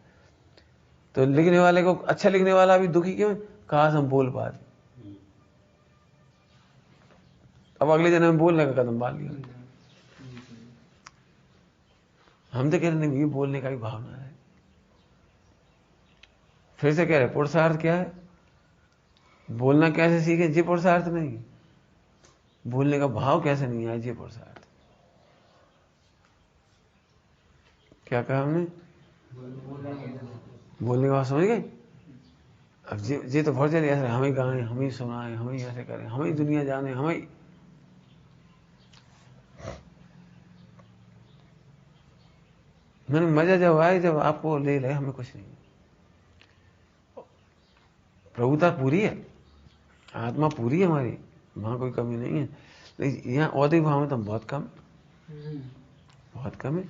तो लिखने वाले को, अच्छा लिखने वाला भी दुखी क्यों? काश हम बोल पाते, अब अगले जन्म में बोलने का कदम बांध लिया। हम तो कह रहे नहीं, ये बोलने का भी भावना है। फिर से कह रहे पुरुषार्थ क्या है? बोलना कैसे सीखे, ये पुरुषार्थ नहीं। बोलने का भाव कैसे नहीं आए, ये पुरुषार्थ। क्या कहा हमने? बोलने का भाव समझ गए? अब ये तो बहुत जल्दी ऐसे हम ही गाएं, हम ही सुनाएं, हम ही ऐसे करें, हम ही दुनिया जाने, हम ही। मैंने मजा जब आए जब आपको ले रहे, हमें कुछ नहीं। प्रभुता पूरी है, आत्मा पूरी है हमारी, वहां कोई कमी नहीं है। लेकिन यहाँ औद्योगिक भाव में तो बहुत कम, बहुत कम है।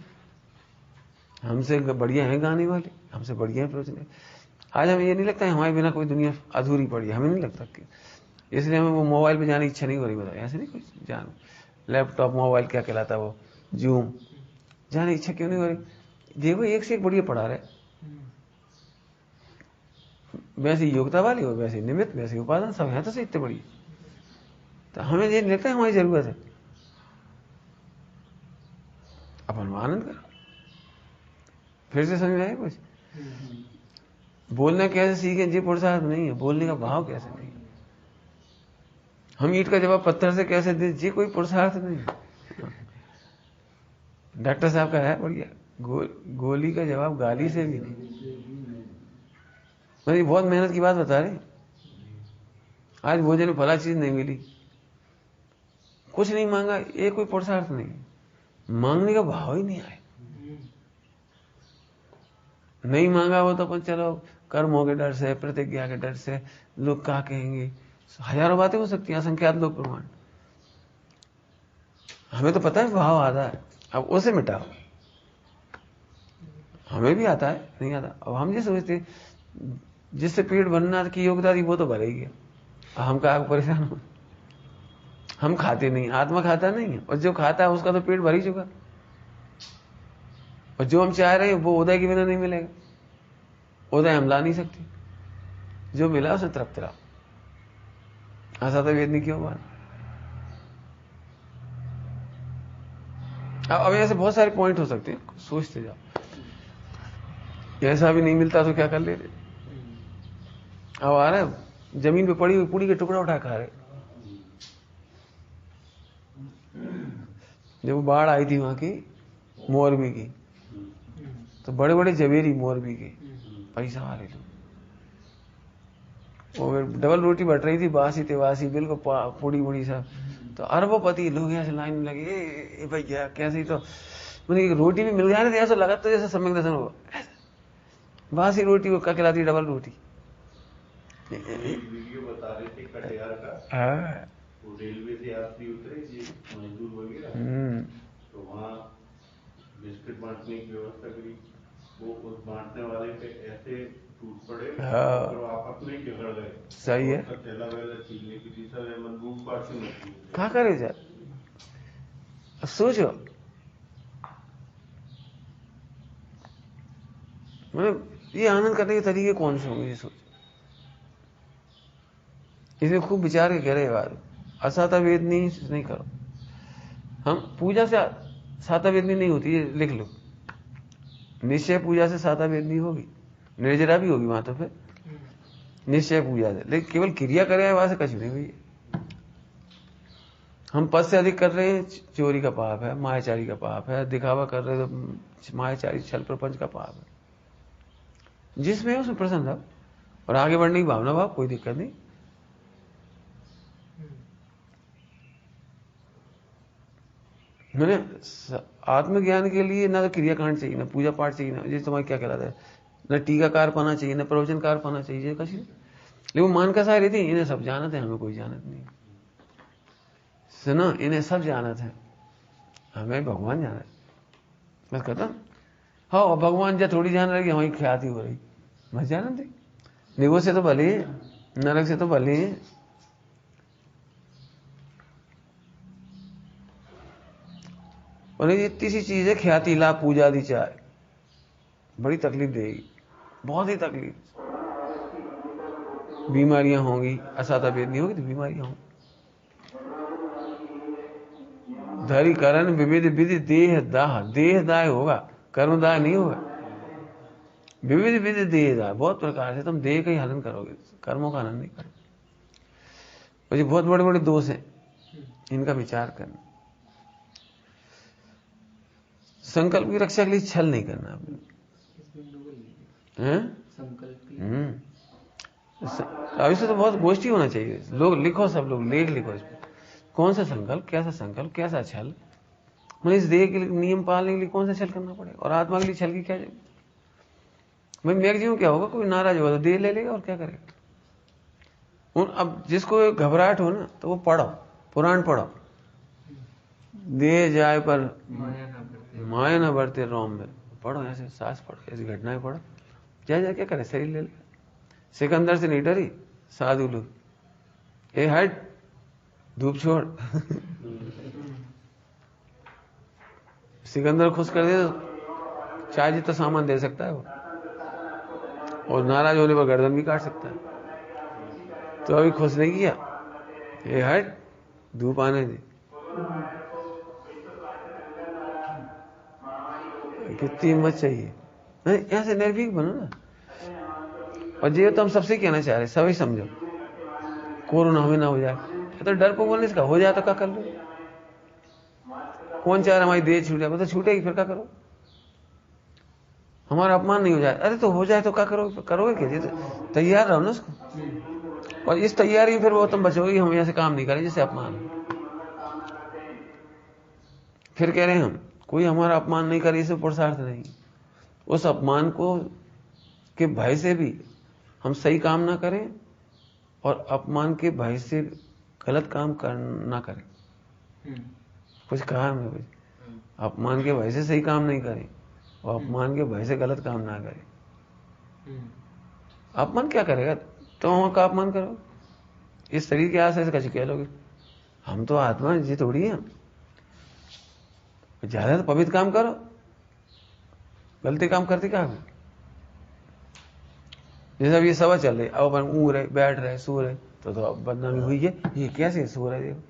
हमसे बढ़िया है गाने वाले, हमसे बढ़िया है प्रवचन। आज हमें ये नहीं लगता है हमारे बिना कोई दुनिया अधूरी पड़ी है, हमें नहीं लगता कि इसलिए हमें वो मोबाइल पे जाने की इच्छा नहीं हो रही। बताओ ऐसे नहीं कुछ जान, लैपटॉप मोबाइल क्या कहलाता है वो, जूम, जाने इच्छा क्यों नहीं हो रही? देखो एक से एक बढ़िया पढ़ा रहे, वैसी योग्यता वाली हो, वैसे निमित्त, वैसे उपादान सब है, तो से इतने बड़ी। तो हमें ये लगता है हमारी जरूरत है, अपन आनंद करो। फिर से समझ आए कुछ? बोलना कैसे सीखे, जी पुरुषार्थ नहीं है। बोलने का भाव कैसे नहीं है, हम ईंट का जवाब पत्थर से कैसे दे, जी कोई पुरुषार्थ नहीं है। डॉक्टर साहब का है बढ़िया, गोली का जवाब गाली से भी नहीं। मैं बहुत मेहनत की बात बता रहे, आज भोजन में फला चीज नहीं मिली, कुछ नहीं मांगा, ये कोई पुरुषार्थ नहीं। मांगने का भाव ही नहीं आए, नहीं मांगा वो तो अपन चलो कर्मों के डर से, प्रतिज्ञा के डर से, लोग क्या कहेंगे, हजारों बातें हो सकती हैं, असंख्यात लोग प्रमाण। हमें तो पता है भाव आता है, अब उसे मिटाओ। हमें भी आता है, नहीं आता। अब हम ये सोचते जिससे पेट भरना की योग्यता थी वो तो भर ही गया, हम कहा परेशान हो। हम खाते नहीं, आत्मा खाता नहीं है, और जो खाता है उसका तो पेट भर ही चुका। और जो हम चाह रहे हैं वो उदय के बिना नहीं मिलेगा, उदय हम ला नहीं सकते, जो मिला उसे तृप्त रहो। ऐसा तो वेद नहीं क्यों बात। अब ऐसे बहुत सारे पॉइंट हो सकते हैं, सोचते जाओ। ऐसा भी नहीं मिलता तो क्या कर ले रहे। अब आ रहा है जमीन पे पड़ी हुई पूरी के टुकड़ा उठा खा रहे। जब बाढ़ आई थी वहां की मोरबी की, तो बड़े बड़े जवेरी मोरबी के पैसा वाले लोग, वो डबल रोटी बट रही थी, बासी तेवासी बिल्कुल पूड़ी बुड़ी सब। तो अरबोपति लोग ऐसे लाइन में लगे, ए भैया कैसे, तो मुझे रोटी भी मिल जाए, ऐसा लगा तो जैसे सम्यक दर्शन होगा। बासी रोटी वो क्या कहलाती, डबल रोटी। वीडियो बता रहे थे कटिहार का, हाँ, वो रेलवे से यात्री उतरे जी, मजदूर वगैरह, तो वहाँ बिस्किट बांटने की व्यवस्था करी। वो उस बांटने वाले पे ऐसे टूट पड़े, तो आप अपने क्यों गए। सही है, थैला वैला छीनने की दिशा में मंदूक पास क्या करे जा। सोचो, मतलब ये आनंद करने के तरीके कौन से होंगे, ये सोचो। इसमें खूब विचार के कह रहे बात। असाता वेदनी नहीं करो, हम पूजा से साता वेदनी नहीं होती, ये लिख लो। निश्चय पूजा से साता वेदनी होगी, निर्जरा भी होगी वहां, तो फिर निश्चय पूजा से। लेकिन केवल क्रिया करे वहां से कुछ नहीं हुई। हम पद से अधिक कर रहे हैं, चोरी का पाप है, मायाचारी का पाप है, दिखावा कर रहे हैं तो मायाचारी छल प्रपंच का पाप है। जिसमें है उसमें प्रसन्न रहो और आगे बढ़ने की भावना भाव, कोई दिक्कत नहीं। मैंने आत्मज्ञान के लिए ना तो क्रियाकांड चाहिए, ना पूजा पाठ चाहिए, ना ये तुम्हारा क्या कहलाता है, ना टीकाकार पाना चाहिए, ना प्रवचनकार पाना चाहिए, कुछ नहीं। लेकिन वो मान का सारी रहती, इन्हें सब जानत है, हमें कोई जानत नहीं। सुनो, इन्हें सब जानत है, हमें भगवान जाना है, बस खत्म। हाँ, और भगवान जब थोड़ी जान रही हमारी ख्याति हो रही, बस जानत है। निगो से तो भले है, नरक से तो भले है। और ये इतनी सी चीज है, ख्याति लाभ पूजा आदि चाहे, बड़ी तकलीफ देगी, बहुत ही तकलीफ। बीमारियां होंगी, असाता भेद नहीं होगी तो बीमारियां होंगी। धरी करण विविध विधि देह दाह, देह दाह होगा, कर्म दाह नहीं होगा। विविध विधि देह दाह, बहुत प्रकार से तुम देह का ही हनन करोगे, कर्मों का हनन नहीं करोगे। और ये बहुत बड़े बड़े दोष हैं, इनका विचार करना। संकल्प की रक्षा के लिए छल नहीं करना आपने, अभी से तो बहुत गोष्ठी होना चाहिए। लोग लिखो, सब लोग लेख लिखो इस पर, कौन सा संकल्प, कैसा छल। मैंने इस देह के नियम पालने के लिए कौन सा छल करना पड़ेगा, और आत्मा के लिए छल की क्या जरूरत। मैं मैगजीन क्या होगा, कोई नाराज होगा तो देह ले लेगा और क्या करेगा। अब जिसको घबराहट हो ना, तो वो पढ़ो, पुराण पढ़ो। देह जाए पर माया न बढ़ते रोम में, पढ़ो, ऐसे सांस पढ़ो, ऐसी घटनाएं पढ़ो। जा क्या करे, शरीर ले ले। सिकंदर से नहीं डरी साधु लोग, ए हट धूप छोड़। सिकंदर खुश कर दे तो चाय जितना सामान दे सकता है वो, और नाराज होने पर गर्दन भी काट सकता है। तो अभी खुश नहीं किया, ए हट धूप आने दे। कितनी हिम्मत चाहिए। यहां से निर्भीक बनो ना। और ये तो हम सबसे कहना चाह रहे, सभी समझो, कोरोना हमें ना हो जाए, तो डर को बोलने इसका हो जाए तो क्या कर लो। कौन चाह रहा हमारी देह छूट जाए, तो छूटेगी, फिर क्या करो। हमारा अपमान नहीं हो जाए, अरे तो हो जाए तो क्या करोगे, करोगे क्या, तो तैयार रहो ना उसको। और इस तैयारी में फिर वो तुम बचोगे, हम ऐसे काम नहीं करें जिससे अपमान हो। फिर कह रहे हैं हम, कोई हमारा अपमान नहीं करे, इसे पुरुषार्थ नहीं। उस अपमान को के भय से भी हम सही काम ना करें, और अपमान के भय से गलत काम ना करें। कुछ कहा हमने, कुछ अपमान के भय से सही काम नहीं करें, और अपमान के भय से गलत काम ना करें। अपमान क्या करेगा, तुम का अपमान करो, इस शरीर के आशय से कच कह लोगे, हम तो आत्मा जी थोड़ी है। ज्यादा तो पवित्र काम करो, गलती काम करती क्या। जैसे अब ये सभा चल रही, अब अपन ऊँ रहे, बैठ रहे, सो रहे, तो बदनामी हुई है। ये कैसे सो रहे, देखो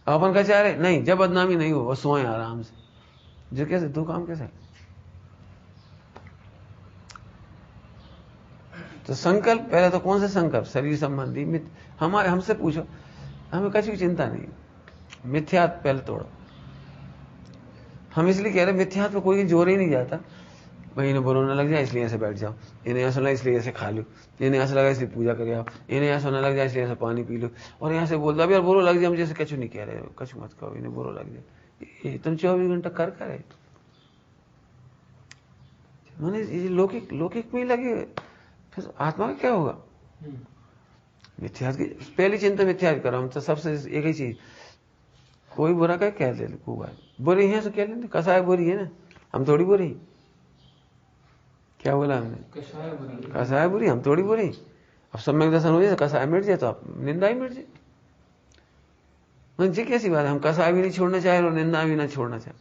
अपन क्या चाह रहे, नहीं जब बदनामी नहीं हो वो सोए आराम से। जो कैसे दो काम कैसे। तो संकल्प, पहले तो कौन सा संकल्प, शरीर संबंधी। हमारे हमसे पूछो, हमें कभी चिंता नहीं, मिथ्यात्व पहले तोड़ो। हम इसलिए कह रहे मिथ्यात्व पे कोई जोर ही नहीं जाता। भाई इन्हें बुरा ना लग जाए इसलिए ऐसे बैठ जाओ, इन्हें ऐसा लगा इसलिए ऐसे खा लो, इन्हें ऐसा लगा इसलिए पूजा करे आओ, इन्हें ऐसा ना लग जाए इसलिए ऐसा पानी पी लो। और यहाँ से बोल दो, अब यार बुरा लग जाए मुझे, कछु नहीं कह रहे, कछु मत कहो, इन्हें बुरा लग जाए। तुम 24 घंटा कर करे, मैंने लौकिक लौकिक में लगे, फिर आत्मा का क्या होगा। मिथ्यात्व की पहली चिंता मिथ्यात्व करो। हम तो सबसे एक ही चीज, कोई बुरा कह ले, बुरी है तो कह लेते, कसाय बुरी है ना, हम थोड़ी बुरी। क्या बोला हमने, कसाय बुरी, हम थोड़ी बुरी। अब सम्यक दर्शन हो जाए, कसाय मिट जाए तो आप निंदा ही मिट जाए। जी कैसी बात है, हम कसाय भी नहीं छोड़ना चाहे और निंदा भी ना छोड़ना चाहे।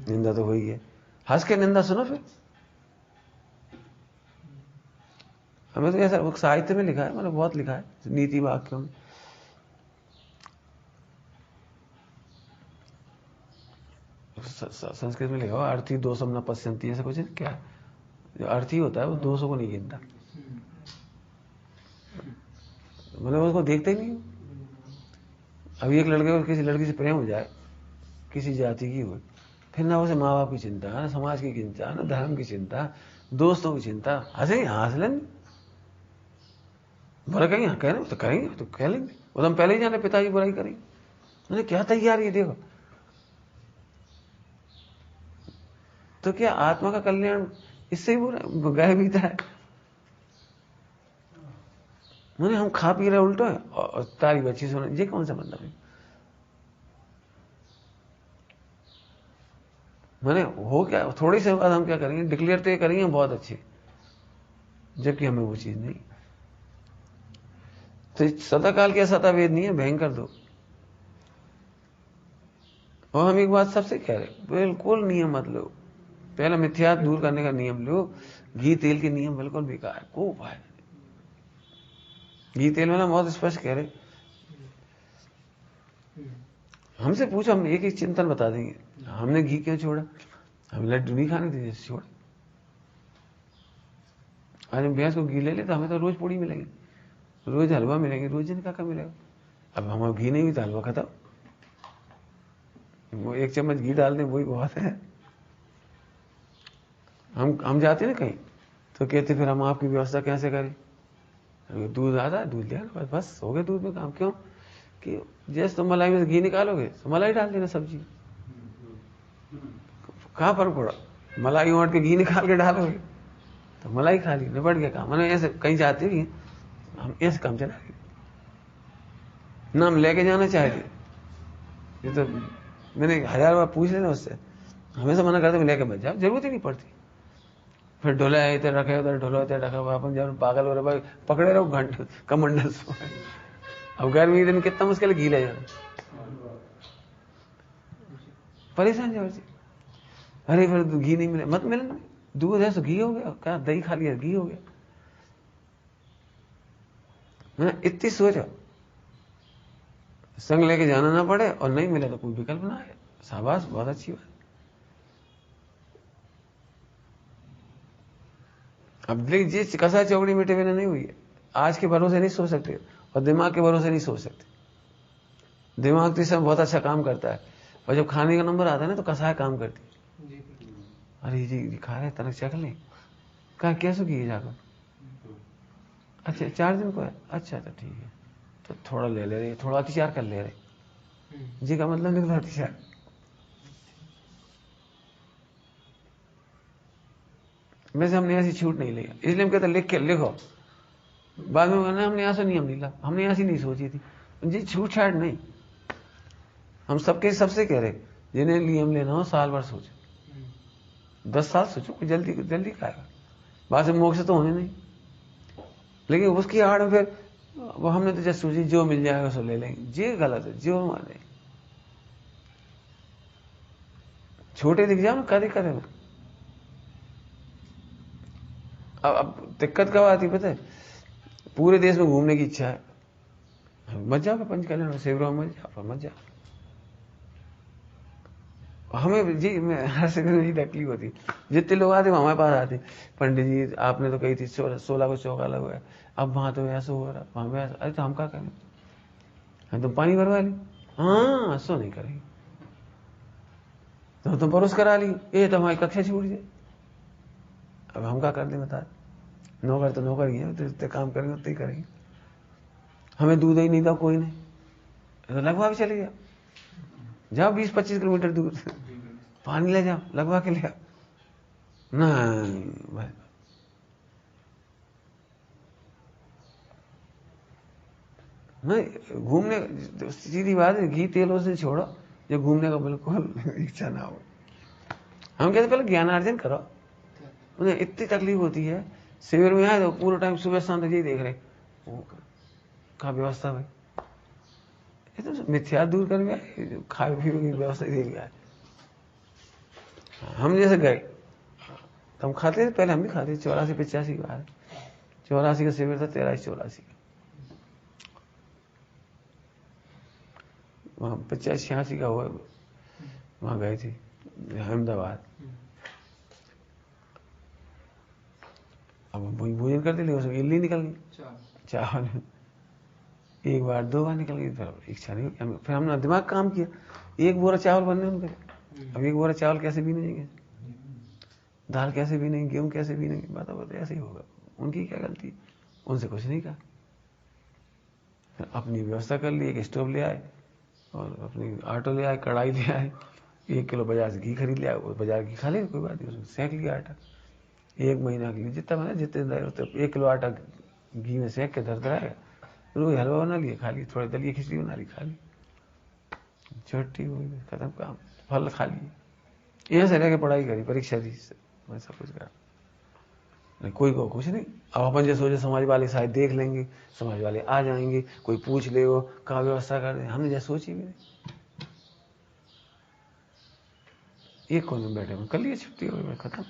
निंदा तो हुई है, हंस के निंदा सुनो। फिर हमें तो ऐसा साहित्य में लिखा है, मतलब बहुत लिखा है नीति वाक्यों में। संस्कृत में लिखा हुआ अर्थी दोषम न पश्यन्ति, ऐसा कुछ है क्या। जो अर्थी होता है वो दोषों को नहीं गिनता, मतलब उसको देखते ही नहीं। अभी एक लड़के को किसी लड़की से प्रेम हो जाए, किसी जाति की हो, फिर ना उसे माँ बाप की चिंता, ना समाज की चिंता, ना धर्म की चिंता, दोस्तों की चिंता, हंसेंगे हंस लेंगे, बुरा कहेंगे हाँ कह तो करेंगे, तो कह लेंगे। वो तो हम पहले ही जाने पिताजी बुराई करेंगे, मैंने क्या तैयारी है देखो। तो क्या आत्मा का कल्याण इससे ही बुरा गए बीता है? मैंने हम खा पी रहे उल्टा है और तारी बच्ची सुने, ये कौन सा मतलब है? मैंने हो क्या, थोड़ी से बाद हम क्या करेंगे, डिक्लेयर तो ये करेंगे बहुत अच्छे, जबकि हमें वो चीज नहीं। तो सदाकाल के सतावेद नहीं है, भयंकर दो। और हम एक बात सबसे कह रहे, बिल्कुल नियम मत लो, पहले मिथ्या दूर करने का नियम लो। घी तेल के नियम बिल्कुल बेकार है, को उपाय। घी तेल वाला बहुत स्पष्ट कह रहे, हमसे पूछो, हम एक एक चिंतन बता देंगे। हमने घी क्यों छोड़ा? हम लड्डू नहीं खाने थे, छोड़ा। आज हम भैंस को घी ले ले तो हमें तो रोज पूड़ी मिलेगी, रोज हलवा मिलेगी, रोज जिनका का मिलेगा। अब हम घी नहीं भी तो हलवा खत्म। वो एक चम्मच घी डाल दें वही बहुत है। हम जाते ना कहीं तो कहते फिर हम आपकी व्यवस्था कैसे करें? दूध आता है, दूध लिया, बस हो गया दूध में काम। क्यों कि जैसे तुम मलाई में से घी निकालोगे तो मलाई डाल देना सब्जी, कहाँ फर्क पड़ा? मलाई उमट के घी निकाल के डालोगे तो मलाई खा ली, निपट गया काम। मैंने ऐसे कहीं जाते भी हम ऐसे काम चला ना, हम लेके जाना चाहते, ये तो मैंने 1000 बार पूछ लेना उससे, हमेशा मना करते मैं लेके मत जाओ, जरूरत ही नहीं पड़ती। फिर ढोला इधर रखे उधर, ढोला उधर रखा, अपन जब पागल हो रहे भाई पकड़े रहो घंटे कमंडल। अब गर्मी के दिन कितना मुश्किल है घी ले जाना, परेशान जाओ जी। अरे फिर घी नहीं मिले, मत मिले ना, दूध है तो घी हो गया, क्या दही खा लिया घी हो गया। मैं इतनी सोचा, संग लेके जाना ना पड़े और नहीं मिले तो कोई विकल्प ना है, शाबाश, बहुत अच्छी बात। अब देख जी, कसा चौकड़ी मिटे बिना नहीं हुई है। आज के भरोसे नहीं सो सकते और दिमाग के भरोसे नहीं सो सकते। दिमाग तो इस समय बहुत अच्छा काम करता है, और जब खाने का नंबर आता है ना तो कसाय काम करती है। अरे जी खा रहे तनक चख लें, कहा कैसे किए जाकर? अच्छा 4 दिन को है, अच्छा तो ठीक है, तो थोड़ा ले ले रहे, थोड़ा अतिचार कर ले रहे। जी का मतलब निकला अतिचार। वैसे हमने ऐसी छूट नहीं ली, इसलिए हम कहते लिख के लिखो, बाद में कहना हमने यहाँ से नियम नहीं ला, हमने ऐसी नहीं सोची थी जी, छूट छाट नहीं। हम सबके सबसे कह रहे, जिन्हें नियम लेना हो साल भर सोचो, 10 साल सोचो, जल्दी जल्दी खाएगा, बाद में मोक्ष तो होने नहीं। लेकिन उसकी आड़ में फिर वो हमने तो जैसे सोची जो मिल जाएगा सो ले लेंगे, ये गलत है। जो माने छोटे दिख जाओ ना, कदे कदे में। अब दिक्कत कब आती पता है? पूरे देश में घूमने की इच्छा है, मत जाओ पंचकल्याण सेवरों में मत जाओ। हमें जी मैं हर सेकंड में तकलीफ होती, जितने लोग आते हमारे पास आते, पंडित जी आपने तो कही थी 16 को चौका लगा है, अब वहां तो ऐसा हो रहा, वहां पे ऐसा। अरे तो हम क्या करें? हम तो पानी भरवा ली, हाँ ऐसा नहीं करेंगे तो तुम परोस करा ली, ये तो हमारी कक्षा छूट जाए। अब हम क्या कर दें बता? नौकर तो नौकर ही है, तो जितने काम करेंगे उतने ही करेंगे। हमें दूध ही नहीं था कोई नहीं, तो लगवा भी चले गया, जाओ 20-25 किलोमीटर दूर पानी ले जाओ, लगवा के ले आओ। नहीं भाई, नहीं घूमने, सीधी बात है, घी तेलों से छोड़ो, जो घूमने का बिल्कुल इच्छा ना हो। हम कहते पहले ज्ञानार्जन करो। उन्हें इतनी तकलीफ होती है, शिविर में आए तो पूरा टाइम सुबह शाम तक यही देख रहे, कहा व्यवस्था भाई, ये तो मिथ्या दूर कर गया, खाए पीने की व्यवस्था दे गया। हम जैसे गए तो हम खाते थे, पहले हम भी खाते थे, 84-85 की बात, 84 का शिविर था, 83-84 का, वहां 85-86 का हुआ, वहां गए थे अहमदाबाद। अब वही भोजन करते, लेकिन उसमें इल्ली निकल गई, चावल 1 बार 2 बार निकल गई, फिर इच्छा नहीं हुई। फिर हमने दिमाग काम किया, 1 बोरा चावल बनने उनके, अब 1 बोरा चावल कैसे भी नहीं गए। दाल कैसे भी नहीं, गेहूं कैसे भी नहीं, बात ऐसे ही होगा। उनकी क्या गलती, उनसे कुछ नहीं कहा। अपनी व्यवस्था कर ली, एक स्टोव ले आए और अपनी आटो ले आए, कढ़ाई ले आए, 1 किलो बाजार से घी खरीद लिया, बाजार घी खा लिया, कोई बात नहीं, उसमें सेंक लिया आटा। 1 महीना के लिए जितना बना, जितने 1 किलो आटा घी में सेंक के धरता रहेगा। रोज हलवा बना लिए, खा ली, थोड़ी दलिया खिचड़ी बना ली, खा ली, छुट्टी हुई, खत्म काम, फल खा लिए। यहाँ से रह के पढ़ाई करी, परीक्षा दी, मैं सब कुछ करा, कोई को कुछ नहीं। अब अपन जो सोचे समाज वाले शायद देख लेंगे, समाज वाले आ जाएंगे, कोई पूछ ले, वो कहाँ व्यवस्था कर दें, हमने जैसे सोची भी नहीं। एक कोने में बैठे, कर लिए, छुट्टी हो गई, खत्म।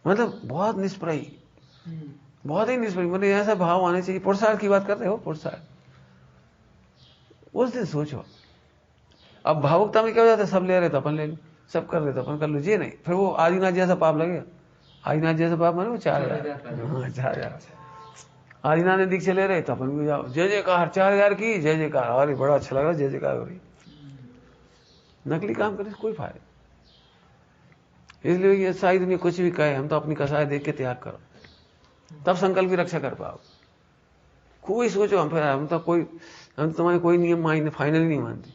मतलब बहुत निष्प्रही, बहुत ही निष्प्रही। मतलब ऐसा भाव आने चाहिए। पुरस्कार की बात कर रहे हो, पुरस्कार उस दिन सोचो। अब भावुकता में क्या हो जाता है, सब ले रहे तो अपन ले लो, सब कर रहे तो अपन कर लो, ये नहीं। फिर वो आदिनाथ जैसा पाप लगेगा। आदिनाथ जैसा पाप माने वो 4000, हाँ 4000। आदिनाथ ने दीक्षा ले रहे तो अपन भी जाओ, जय जयकार, 4000 की जय जयकार, अरे बड़ा अच्छा लग रहा है, जय जयकार हो रही। नकली काम करने से कोई फायदा। इसलिए ये शायद में कुछ भी कहे, हम तो अपनी कसाई देख के त्याग करो, तब संकल्प की रक्षा कर पाओ। कोई सोचो हम तुम्हारे कोई नियम फाइनल नहीं मानते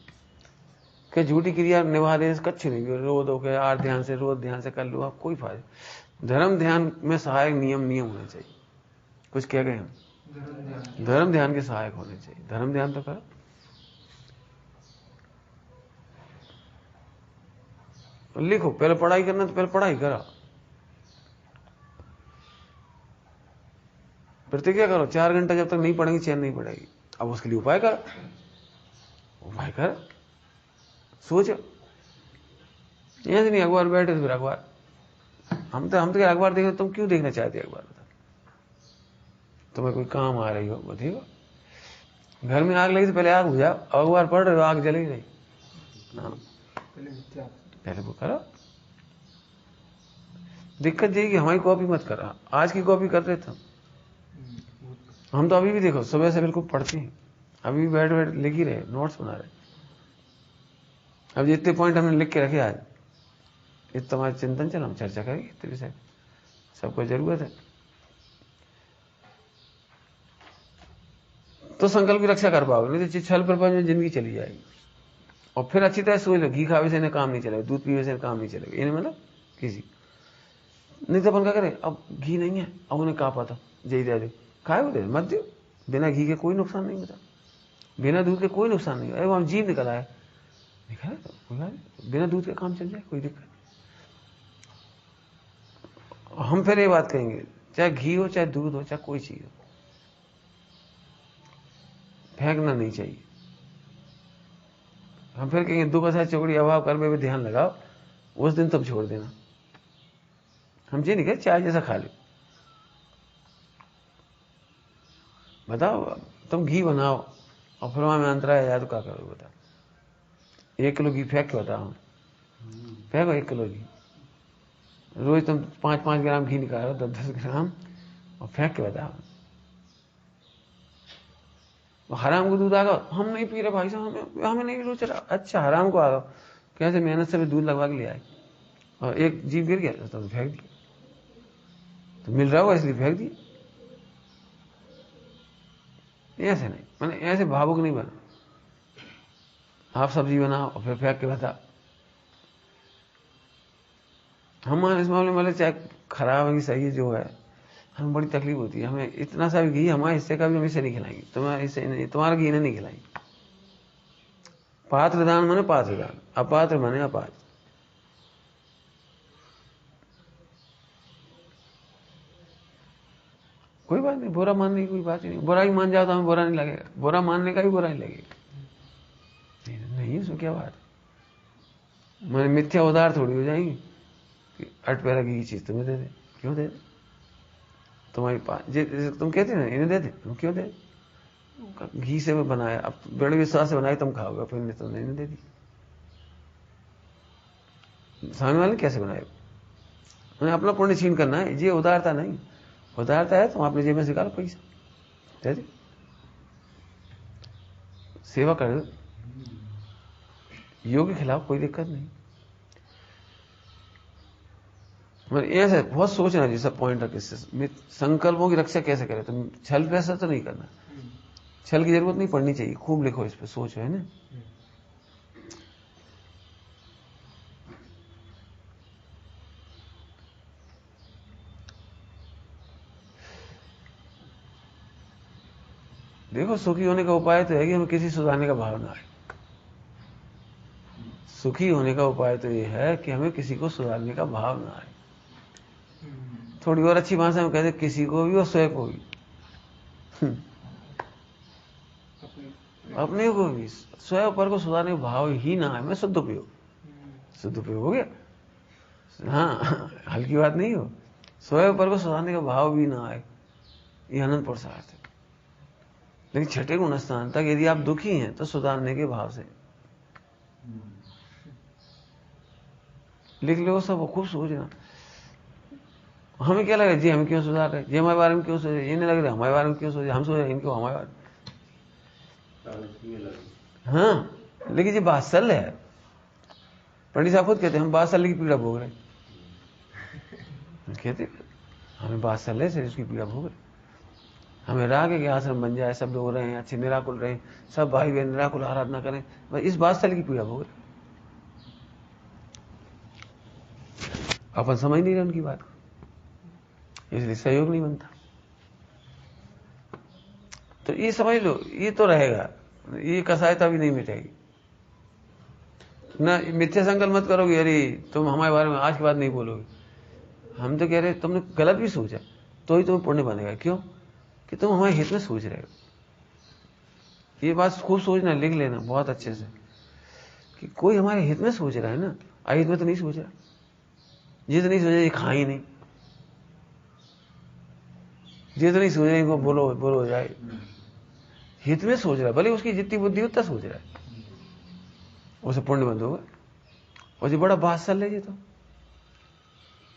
कि झूठी क्रिया निभा दे, कच्छ नहीं, रो दो के आर ध्यान से, रोज ध्यान से कर लो, आप कोई फायदा। धर्म ध्यान में सहायक नियम होने चाहिए। कुछ कह गए हम, धर्म ध्यान के सहायक होने चाहिए। धर्म ध्यान तो करो, लिखो, पहले पढ़ाई करना तो पहले पढ़ाई करो, प्रतिज्ञा करो, 4 घंटा जब तक नहीं पढ़ेंगे चैन नहीं पड़ेगी। अब उसके लिए उपाय कर, सोचो। यहां से नहीं, अखबार बैठे तो फिर अखबार, हम तो क्या अखबार देखे, तुम क्यों देखना चाहते अखबार? बता, तुम्हें कोई काम आ रही हो बताइए। घर में आग लगी तो पहले आग बुझाओ, अखबार पढ़ रहे हो आग जली नहीं, पहले वो करो। दिक्कत यही कि हमारी कॉपी मत करा, आज की कॉपी कर रहे थे हम तो अभी भी देखो सुबह से बिल्कुल पढ़ते हैं, अभी भी बैठ बैठ लिख ही रहे, नोट्स बना रहे। अब जितने पॉइंट हमने लिख के रखे आज, ये तुम्हारे चिंतन चलो, हम चर्चा करेंगे इतने विषय, सबको जरूरत है तो संकल्प की रक्षा कर पाओगे, नहीं तो छल प्रपंच में जिंदगी चली जाएगी। और फिर अच्छी तरह सोच लो, घी खावे से काम नहीं चलेगा, दूध पीने से काम नहीं चलेगा, ये नहीं मतलब किसी, नहीं तो अपन क्या करें, अब घी नहीं है, अब उन्हें कहा पता जय दे दो, खाए दे मत दो, बिना घी के कोई नुकसान नहीं होता, बिना दूध के कोई नुकसान नहीं होता। हम जीव निकल आए, निकला तो कोई बात नहीं, बिना दूध के काम चल जाए, कोई दिक्कत। हम फिर ये बात कहेंगे, चाहे घी हो, चाहे दूध हो, चाहे कोई चीज हो, फेंकना नहीं चाहिए। हम फिर कहेंगे दुख है चौकड़ी अभाव कर में भी ध्यान लगाओ, उस दिन तुम छोड़ देना। हम ये नहीं कहे चाय जैसा खा लो, बताओ तुम घी बनाओ और फिर वहां में अंतरा आ जाए तो क्या करोगे बताओ? 1 किलो घी फेंक के बताओ, फेंको 1 किलो घी, रोज तुम 5-5 ग्राम घी निकालो, 10-10 ग्राम, और फेंक के बताओ। हराम को दूध आ गया, हम नहीं पी रहे भाई साहब, हमें नहीं रुच रहा, अच्छा हराम को आ गया, कैसे मेहनत से भी दूध लगवा के ले आए और एक जीव गिर गया तो फेंक दिया, तो मिल रहा होगा इसलिए फेंक दिया। ऐसे नहीं, मैंने ऐसे भावुक नहीं बना। आप सब्जी बनाओ और फिर फेंक के बताओ। हमारे इस मामले में चाहे खराब है कि सही है, जो है हमें बड़ी तकलीफ होती है। हमें इतना सा भी घी हमारे हिस्से का भी हम इसे नहीं खिलाएंगे, तुम्हारे हिस्से नहीं, तुम्हारा घी नहीं खिलाएंगे। पात्र दान माने पात्र दान, अपात्र माने अपात्र। कोई बात नहीं, बुरा मानने की कोई बात ही नहीं। बुराई मान जाओ तो हमें बुरा नहीं लगेगा, बुरा मानने का भी बुरा नहीं लगेगा। नहीं उसमें क्या बात है, मैंने मिथ्या उदार थोड़ी हो जाएंगी कि 8 पैरा की चीज तुम्हें दे दे, क्यों दे दे? तुम्हारी तुम कहते ना इन्हें दे दे, तुम क्यों दे? घी से मैं बनाया, अब बड़े विश्वास से बनाया, तुम खाओगे, फिर तुमने इन्हें दे दी। सामने वाले कैसे बनाए? उन्हें अपना पुण्य छीन करना है, ये उदारता नहीं। उदारता है तुम अपने जेब में से निकालो पैसा दे दे, सेवा कर दो, योग्य खिलाओ, कोई दिक्कत नहीं। ऐसे बहुत सोचना जी सब पॉइंट रखे, संकल्पों की रक्षा कैसे करें। तुम छल पैसा तो नहीं करना, छल की जरूरत नहीं पड़नी चाहिए, खूब लिखो इस पर, सोचो, है ना। देखो सुखी होने का उपाय तो है कि हमें किसी सुधारने का भाव ना आए। सुखी होने का उपाय तो ये है कि हमें किसी को सुधारने का भाव ना आए। थोड़ी और अच्छी भाषा में कहते किसी को भी और स्वयं को भी, अपने को भी, स्वयं पर को सुधारने का भाव ही ना आए। मैं सदुपयोग, सदुपयोग हो गया, हाँ हल्की बात नहीं हो। स्वयं पर को सुधारने का भाव भी ना आए, ये अनंत पुरुषार्थ है। लेकिन छठे गुण स्थान तक यदि आप दुखी हैं तो सुधारने के भाव से लिख लो सब, खूब सोचना। हमें क्या लगे जी हम क्यों सुधार रहे, जी हमारे बारे में क्यों सोचे, ये नहीं लग रहा हमारे बारे में क्यों सोचे, हम सोच रहे इनको हमारे बारे में। हाँ लेकिन ये बात्सल्य है। पंडित साहब खुद कहते हैं हम बात्सल्य की पीड़ा भोग रहे, कहते हमें बात्सल्य से इसकी पीड़ा भोग रहे। हमें राग है कि आश्रम बन जाए, सब लोग रहे, अच्छे निराकुल रहे, सब भाई बहन निराकुल आराधना करें, बस इस बात्सल्य की पीड़ा भोग रहे। अपन समझ नहीं रहे उनकी बात, इसलिए सहयोग नहीं बनता। तो ये समझ लो, ये तो रहेगा, ये कसायता भी नहीं मिटेगी ना। मिथ्या संकल्प मत करोगे, अरे तुम हमारे बारे में आज के बाद नहीं बोलोगे। हम तो कह रहे तुमने गलत भी सोचा तो ही तुम्हें पुण्य बनेगा। क्यों? कि तुम हमारे हित में सोच रहे हो। ये बात खूब सोचना, लिख लेना बहुत अच्छे से कि कोई हमारे हित में सोच रहा है ना, अहित में तो नहीं सोच रहा। ये तो नहीं सोचा ये खाई नहीं, ये तो नहीं सोच रहे इनको बोलो बोलो हो जाए। हित में सोच रहा है, भले उसकी जितनी बुद्धि उतना सोच रहा है, उसे पुण्य बंद होगा। और ये बड़ा बात्सल्य है। ये तो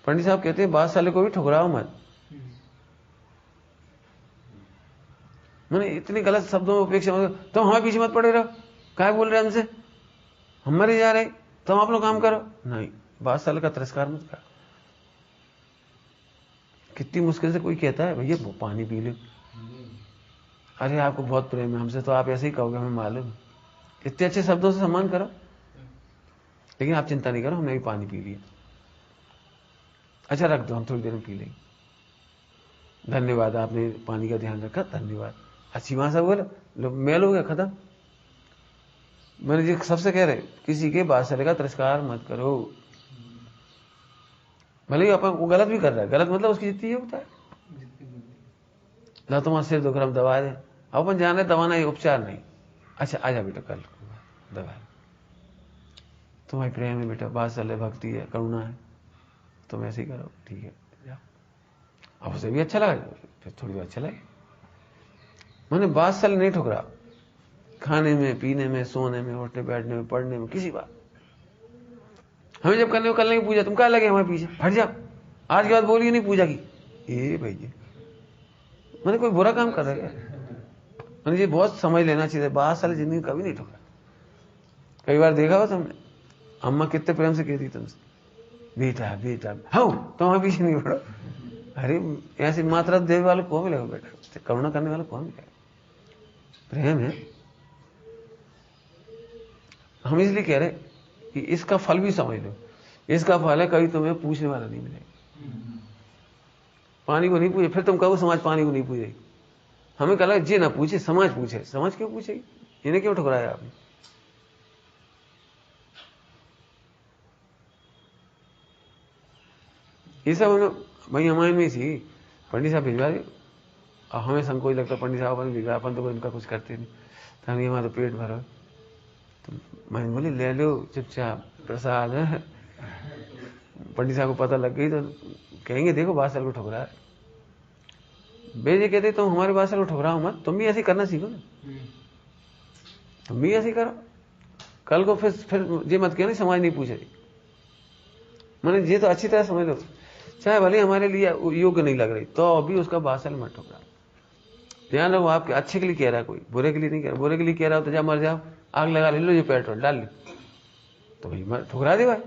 पंडित साहब कहते हैं बात्सल्य को भी ठुकराओ मत। मैंने इतने गलत शब्दों में उपेक्षा मत, तुम हमारे पीछे मत पड़े रहो, क्या बोल रहे हमसे, हम मरे जा रहे, तुम आप लोग काम करो। नहीं, बात्सल्य का तिरस्कार मत करो। कितनी मुश्किल से कोई कहता है भैया पानी पी लो, अरे आपको बहुत प्रेम है हमसे तो आप ऐसे ही कहोगे, हमें मालूम। इतने अच्छे शब्दों से सम्मान करो, लेकिन आप चिंता नहीं करो, हमने भी पानी पी लिया। अच्छा रख दो, हम थोड़ी देर में पी लेंगे। धन्यवाद, आपने पानी का ध्यान रखा, धन्यवाद। अच्छी भाषा बोलो, मेल हो गया, खत्म। मैंने जी सबसे कह रहे किसी के बात्सल्य का तिरस्कार मत करो। भले ही अपन वो गलत भी कर रहा है, गलत मतलब उसकी जितनी होता है ना, तुम्हारा सिर दुख रहा दवा दे, अपन जाने दवाना, ये उपचार नहीं। अच्छा आजा बेटा कल दवा, तुम्हारी प्रेम है बेटा, बात्सल्य भक्ति है, करुणा है, तुम ऐसे ही करो, ठीक है जाओ। अब उसे भी अच्छा लगा, फिर थोड़ी देर अच्छा लगे। मैंने बात्सल्य नहीं ठुकरा, खाने में, पीने में, सोने में, उठने बैठने में, पढ़ने में, किसी बात। हमें जब करने को कल नहीं पूजा, तुम क्या लगे हमारे पीछे, हट जाओ, आज के बाद बोलिए नहीं पूजा की। ये भैया मैंने कोई बुरा काम कर रहा है, मैंने ये बहुत समझ लेना चाहिए। बात्सल्य जिंदगी कभी नहीं ठुकरा। कई बार देखा हो तुमने, अम्मा कितने प्रेम से कहती तुमसे, बेटा बेटा, हाँ तुम हमारे पीछे नहीं पड़ो। अरे ऐसी मात्रा देने वाले कौन मिलेगा बेटा, करुणा करने वाला कौन मिलेगा, प्रेम है। हम इसलिए कह रहे कि इसका फल भी समझ लो। इसका फल है कभी तुम्हें पूछने वाला नहीं मिलेगा। पानी को नहीं पूछे, फिर तुम कहो समाज पानी को नहीं पूछेगी। हमें कहा जी ना पूछे, समाज पूछे। समाज क्यों पूछेगी, इन्हें क्यों ठुकराया आपने। ये सब हमें भाई हमारे में थी, पंडित साहब भिजवा रहे, और हमें संकोच लगता पंडित साहब अपन भिजवा, अपन तो इनका कुछ करते नहीं, तो हम हमारा तो पेट भरा। तो मैं बोली ले लो चुपचाप प्रसाद है। पंडित साहब को पता लग गई तो कहेंगे देखो बात्सल्य को ठुकरा है। बेजे कहते तुम हमारे बात्सल्य को ठुकराओ मत, तुम भी ऐसे करना सीखो ना, तुम भी ऐसे करो। कल को फिर ये मत कहना समाज नहीं पूछेगी। मैंने ये तो अच्छी तरह समझ लो, चाहे भले हमारे लिए योग्य नहीं लग रही तो अभी उसका बात्सल्य मत ठुकरा। ध्यान रखो, आपके अच्छे के लिए कह रहा है कोई, बुरे के लिए नहीं कह रहा। बुरे के लिए कह रहा हो तो जा मर जाओ, आग लगा ले लो, ये पेट्रोल डाल लो, तो भाई ठुकरा दे भाई।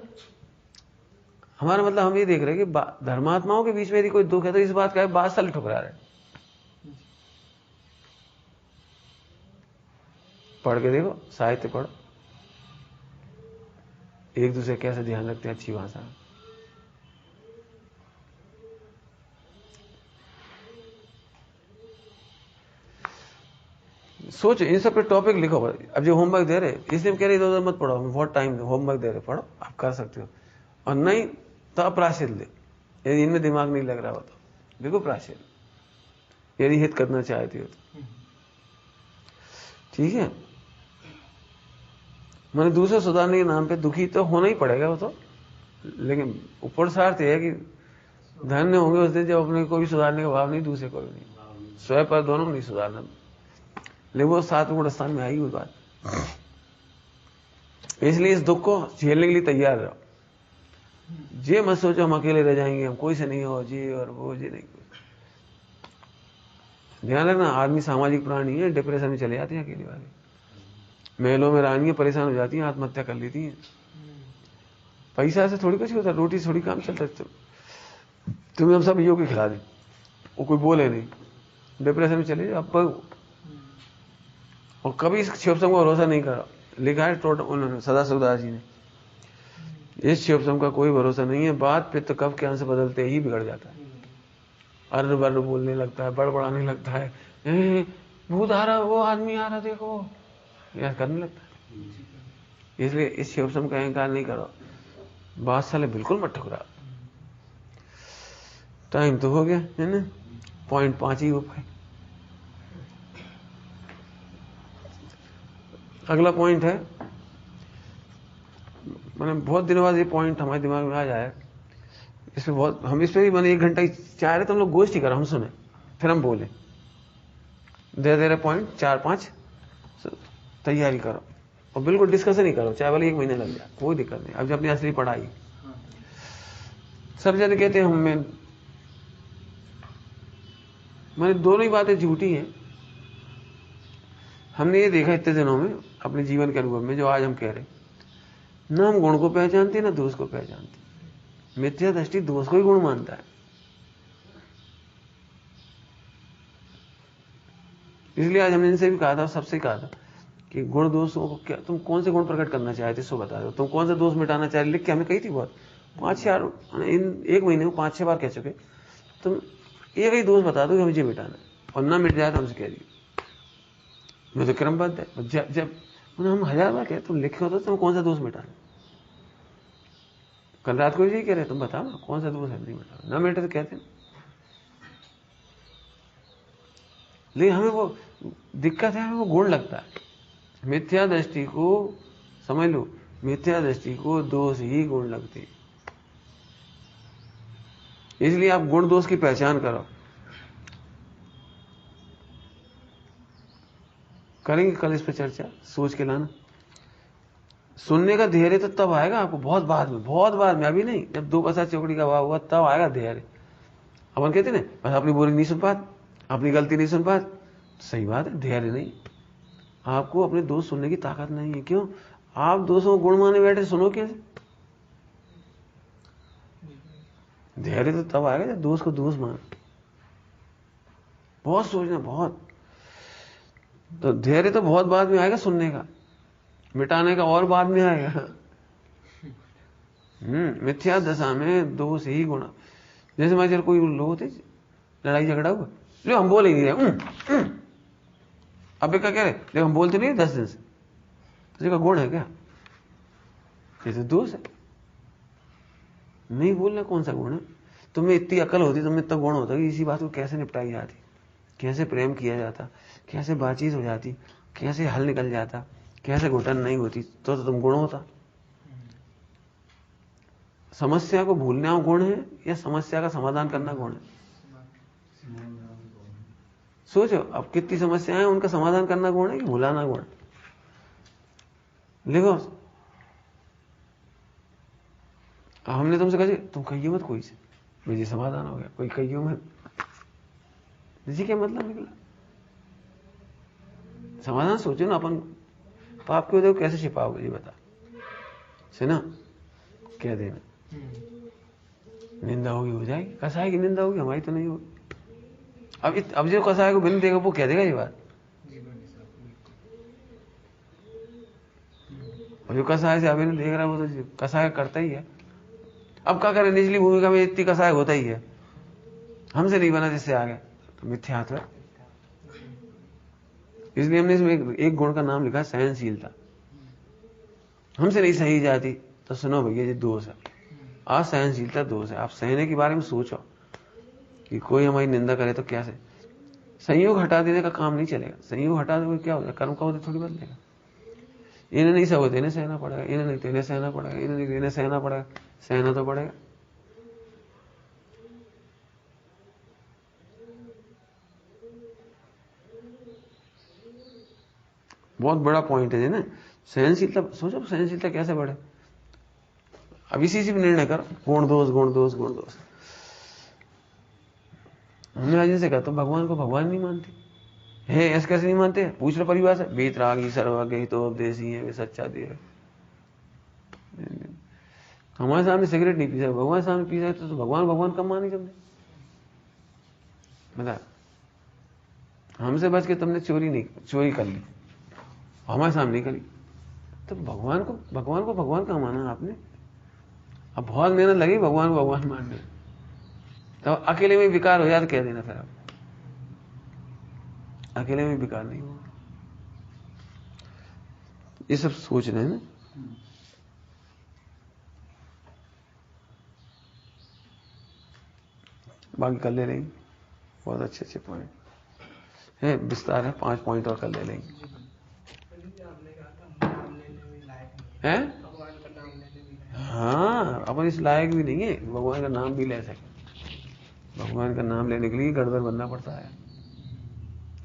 हमारा मतलब हम ये देख रहे हैं कि धर्मात्माओं के बीच में यदि कोई दुख है तो इस बात का बात साल ठुकरा रहे। पढ़ के देखो, साहित्य पढ़ो, एक दूसरे कैसे ध्यान रखते हैं अच्छी भाषा में। सोचो, इन सब पे टॉपिक लिखो। अब जो होमवर्क दे रहे इसलिए कह रहे इधर मत पढ़ो, हम बहुत टाइम होमवर्क दे रहे, पढ़ो, आप कर सकते हो। और नहीं तो अपराशित ले, यदि इनमें दिमाग नहीं लग रहा हो तो देखो प्राशित, यदि हित करना चाहती हो तो। ठीक है, मैंने दूसरे सुधारने के नाम पे दुखी तो होना ही पड़ेगा वो तो, लेकिन ऊपर से अर्थ है कि धन्य होंगे उस दिन जब अपने को भी सुधारने का भाव नहीं, दूसरे को भी नहीं, स्वयं पर दोनों नहीं सुधारना, लेकिन वो 7 गुण स्थान में आई हुई बात। इसलिए इस दुख को झेलने के लिए तैयार रहो। ये मत सोचो हम अकेले रह जाएंगे, हम कोई से नहीं हो जी और वो जी नहीं। ध्यान रखना, आदमी सामाजिक प्राणी है, डिप्रेशन में चले जाते हैं अकेले वाले, महलों में रानियां परेशान हो जाती हैं, आत्महत्या कर लेती हैं। पैसा से थोड़ी कुछ होता, रोटी थोड़ी काम चलता है। तुम्हें हम सब योगी खिला दें, वो कोई बोले नहीं, डिप्रेशन में चले जाओ। अब और कभी इस शिवसम का भरोसा नहीं करा, लिखा है टोटल उन्होंने, सदाशिवदास जी ने, इस शिवसम का कोई भरोसा नहीं है। बात पित्त कफ के अंश बदलते ही बिगड़ जाता है, अर्र बर्र बोलने लगता है, बड़बड़ाने लगता है, भूत आ रहा, वो आदमी आ रहा, देखो, यह करने लगता है। इसलिए इस शिवसम का अहंकार नहीं करो, बात साले बिल्कुल मत ठुकरा। टाइम तो हो गया है ना, पॉइंट 5 ही हो पाए। अगला पॉइंट है, मैंने बहुत दिनों बाद ये पॉइंट हमारे दिमाग में आ जाए, इसमें बहुत हम इस पे भी मैंने 1 घंटा ही चाह रहे तो हम लोग गोष्ठी करो, हम सुने फिर हम बोले, दे रहे पॉइंट 4-5 तैयारी करो और बिल्कुल डिस्कशन ही करो, चाहे वाले 1 महीने लग जाए, कोई दिक्कत नहीं। अब जब अपनी असली पढ़ाई, सब जन कहते हैं मैंने दोनों ही बातें झूठी हैं। हमने ये देखा इतने दिनों में अपने जीवन के अनुभव में, जो आज हम कह रहे, ना हम गुण को पहचानते ना दोष को पहचानते। मिथ्या दृष्टि दोष को ही गुण मानता है। इसलिए आज हमने इनसे भी कहा था, सबसे कहा था कि गुण दोषों को क्या, तुम कौन से गुण प्रकट करना चाहते सो बता दो, तुम कौन सा दोष मिटाना चाहते, लिख के हमें कही थी बहुत, 5-4 इन 1 महीने में 5-6 बार कह चुके, तुम एक ही दोष बता दो कि मुझे मिटाना है, और ना मिट जाए तो हमसे कह दिए, मैं तो क्रमबद्ध है। जब हम 1000 बार कहे, तुम लिखे हो तो तुम कौन सा दोष मिटाना। कल रात को यही कह रहे, तुम बताओ ना कौन सा दोष है, नहीं मिटाना, ना मिटे तो कहते हैं। लेकिन हमें वो दिक्कत है, हमें वो गुण लगता है। मिथ्या दृष्टि को समझ लो, मिथ्या दृष्टि को दोष ही गुण लगते। इसलिए आप गुण दोष की पहचान करो। करेंगे कल इस पर चर्चा, सोच के लाना। सुनने का धैर्य तो तब आएगा आपको, बहुत बाद में, अभी नहीं। जब 2 पैसा चौकड़ी का भाव हुआ तब आएगा धैर्य। अपन कहते ना, बस अपनी बोली नहीं सुन पाते, अपनी गलती नहीं सुन पाते, सही बात है, धैर्य नहीं। आपको अपने दोस्त सुनने की ताकत नहीं है। क्यों? आप दोस्तों को गुण माने बैठे, सुनो कैसे? धैर्य तो तब आएगा जब दोस्त को दोस्त मान। बहुत सोचना, बहुत। तो धैर्य तो बहुत बाद में आएगा, सुनने का, मिटाने का और बाद में आएगा। मिथ्या दशा में दोष ही गुण। जैसे मान चल कोई लोग होते, लड़ाई झगड़ा हुआ, जो हम बोल ही नहीं रहे, अब क्या कह रहे, देखो हम बोलते नहीं 10 दिन से, तुझे का गुण है क्या? ये तो दोष है। नहीं बोलना कौन सा गुण है? तुम्हें इतनी अकल होती, तुम्हें इतना गुण होता कि इसी बात को कैसे निपटाई जाती, कैसे प्रेम किया जाता, कैसे बातचीत हो जाती, कैसे हल निकल जाता, कैसे घुटन नहीं होती, तो तुम गुण होता। समस्या को भूलना गुण है या समस्या का समाधान करना गुण है? सोचो, अब कितनी समस्याएं, उनका समाधान करना गुण है कि भुलाना गुण? लिखो। हमने तुमसे कहा तुम कहिए मत कोई से, मुझे समाधान हो गया, कोई कहिए मत, जी क्या मतलब निकला? समाधान सोचो ना। अपन पाप को देखो कैसे छिपाओगे, ये बता, सुना, कह देना। निंदा होगी हो जाएगी, कसाई की निंदा होगी, हमारी तो नहीं होगी। अब जो कसाई को बिन देगा वो कह देगा ये बात। अब जो कसाई से अभी नहीं देख रहा वो तो कसाई करता ही है। अब क्या करें, निचली भूमिका में इतनी कसाई होता ही है, हमसे नहीं बना जिससे आ गया तो मिथ्यात्व है। इसलिए हमने इसमें एक गुण का नाम लिखा, सहनशीलता। हमसे नहीं सही जाती तो सुनो भैया ये दोष है, असहनशीलता दोष है। आप सहने के बारे में सोचो कि कोई हमारी निंदा करे तो क्या से संयोग हटा देने का काम नहीं चलेगा। संयोग हटा दोगे क्या होगा, कर्म का होता थोड़ी बदलेगा। इन्हें नहीं सहो तो इन्हें सहना पड़ेगा, इन्हें नहीं तो इन्हें सहना पड़ेगा, इन्हें नहीं तो इन्हें सहना पड़ेगा, सहना तो पड़ेगा। बहुत बड़ा पॉइंट है ना सहनशीलता। सोचो सहनशीलता कैसे बढ़े। अब इसी से भी निर्णय करो, गुण दोष गुण दोष गुण दोष। हमने आज से कहा तो भगवान को भगवान नहीं मानते है, ऐसे कैसे नहीं मानते? पूछ रहे परिवार से, वेतरागी सर्वज्ञ तो उपदेशी है, वे सच्चा देव है। हमारे सामने सिगरेट नहीं पी सकते, भगवान सामने पी सकते तो भगवान भगवान कब माने तुमने? बता, हमसे बच के तुमने चोरी कर ली, हमारे सामने नहीं करी, तो भगवान को भगवान कहाँ माना आपने? अब बहुत मेहनत लगी भगवान को भगवान मानने, तो अकेले में विकार हो जाए तो कह देना फिर आप अकेले में विकार नहीं होगा। ये सब सोच रहे हैं ना। बाकी कल ले लेंगे, बहुत अच्छे अच्छे पॉइंट है, विस्तार है, 5 पॉइंट और कल ले लेंगे। हैं? हाँ, अपन इस लायक भी नहीं है भगवान का नाम भी ले सके। भगवान का नाम लेने के लिए गड़बड़ बनना पड़ता है।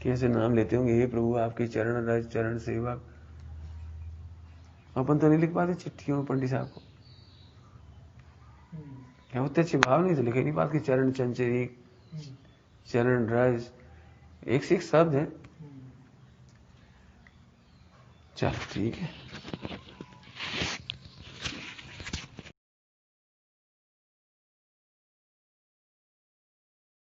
कैसे नाम लेते होंगे, हे प्रभु आपके चरण रज चरण सेवक। अपन तो नहीं लिख पाते चिट्ठियों में पंडित साहब को, क्या होते अच्छे भाव नहीं तो लिखे नहीं पाते कि चरण चंचरी चरण रज, एक से एक शब्द है। चल ठीक है।